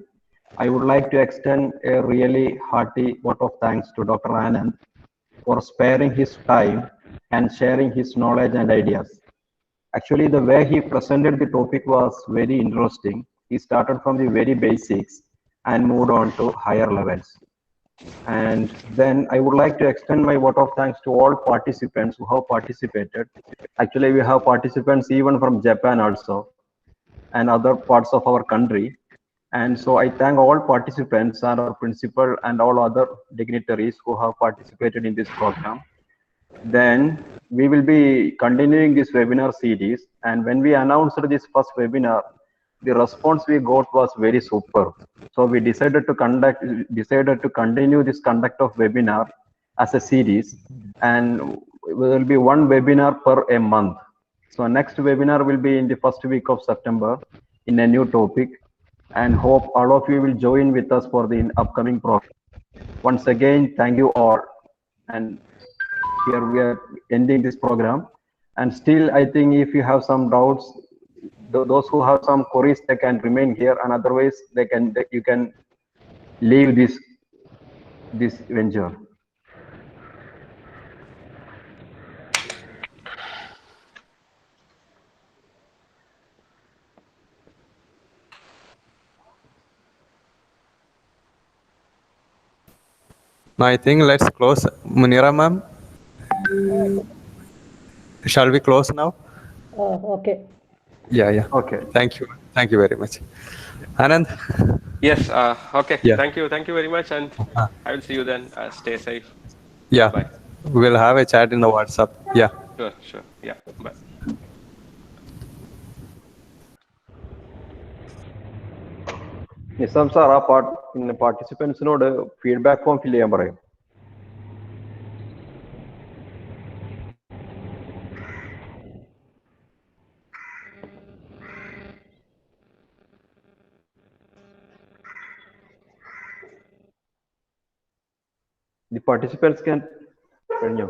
I would like to extend a really hearty vote of thanks to Dr. Anand for sparing his time and sharing his knowledge and ideas. Actually, the way he presented the topic was very interesting. He started from the very basics and moved on to higher levels. And then I would like to extend my vote of thanks to all participants who have participated. Actually, we have participants even from Japan also and other parts of our country. And so I thank all participants and our principal and all other dignitaries who have participated in this program. Then we will be continuing this webinar series. And when we announced this first webinar, the response we got was very super. So we decided to continue this conduct of webinar as a series, and there will be one webinar per a month. So next webinar will be in the first week of September in a new topic, and hope all of you will join with us for the upcoming program. Once again, thank you all. And here we are ending this program. And still, I think if you have some doubts, those who have some queries, they can remain here, and otherwise you can leave this venture. Now I think let's close. Munira ma'am, shall we close now? Okay. Yeah. Okay. Thank you. Thank you very much. Anand? Yes. Okay. Yeah. Thank you. Thank you very much, and I will see you then. Stay safe. Yeah. Bye. We'll have a chat in the WhatsApp. Yeah. Sure. Yeah. Bye. Nizam sir പിന്നെ പാർട്ടിസിപ്പൻസിനോട് feedback form fill ചെയ്യാൻ പറയും. The participants can കഴിഞ്ഞോ?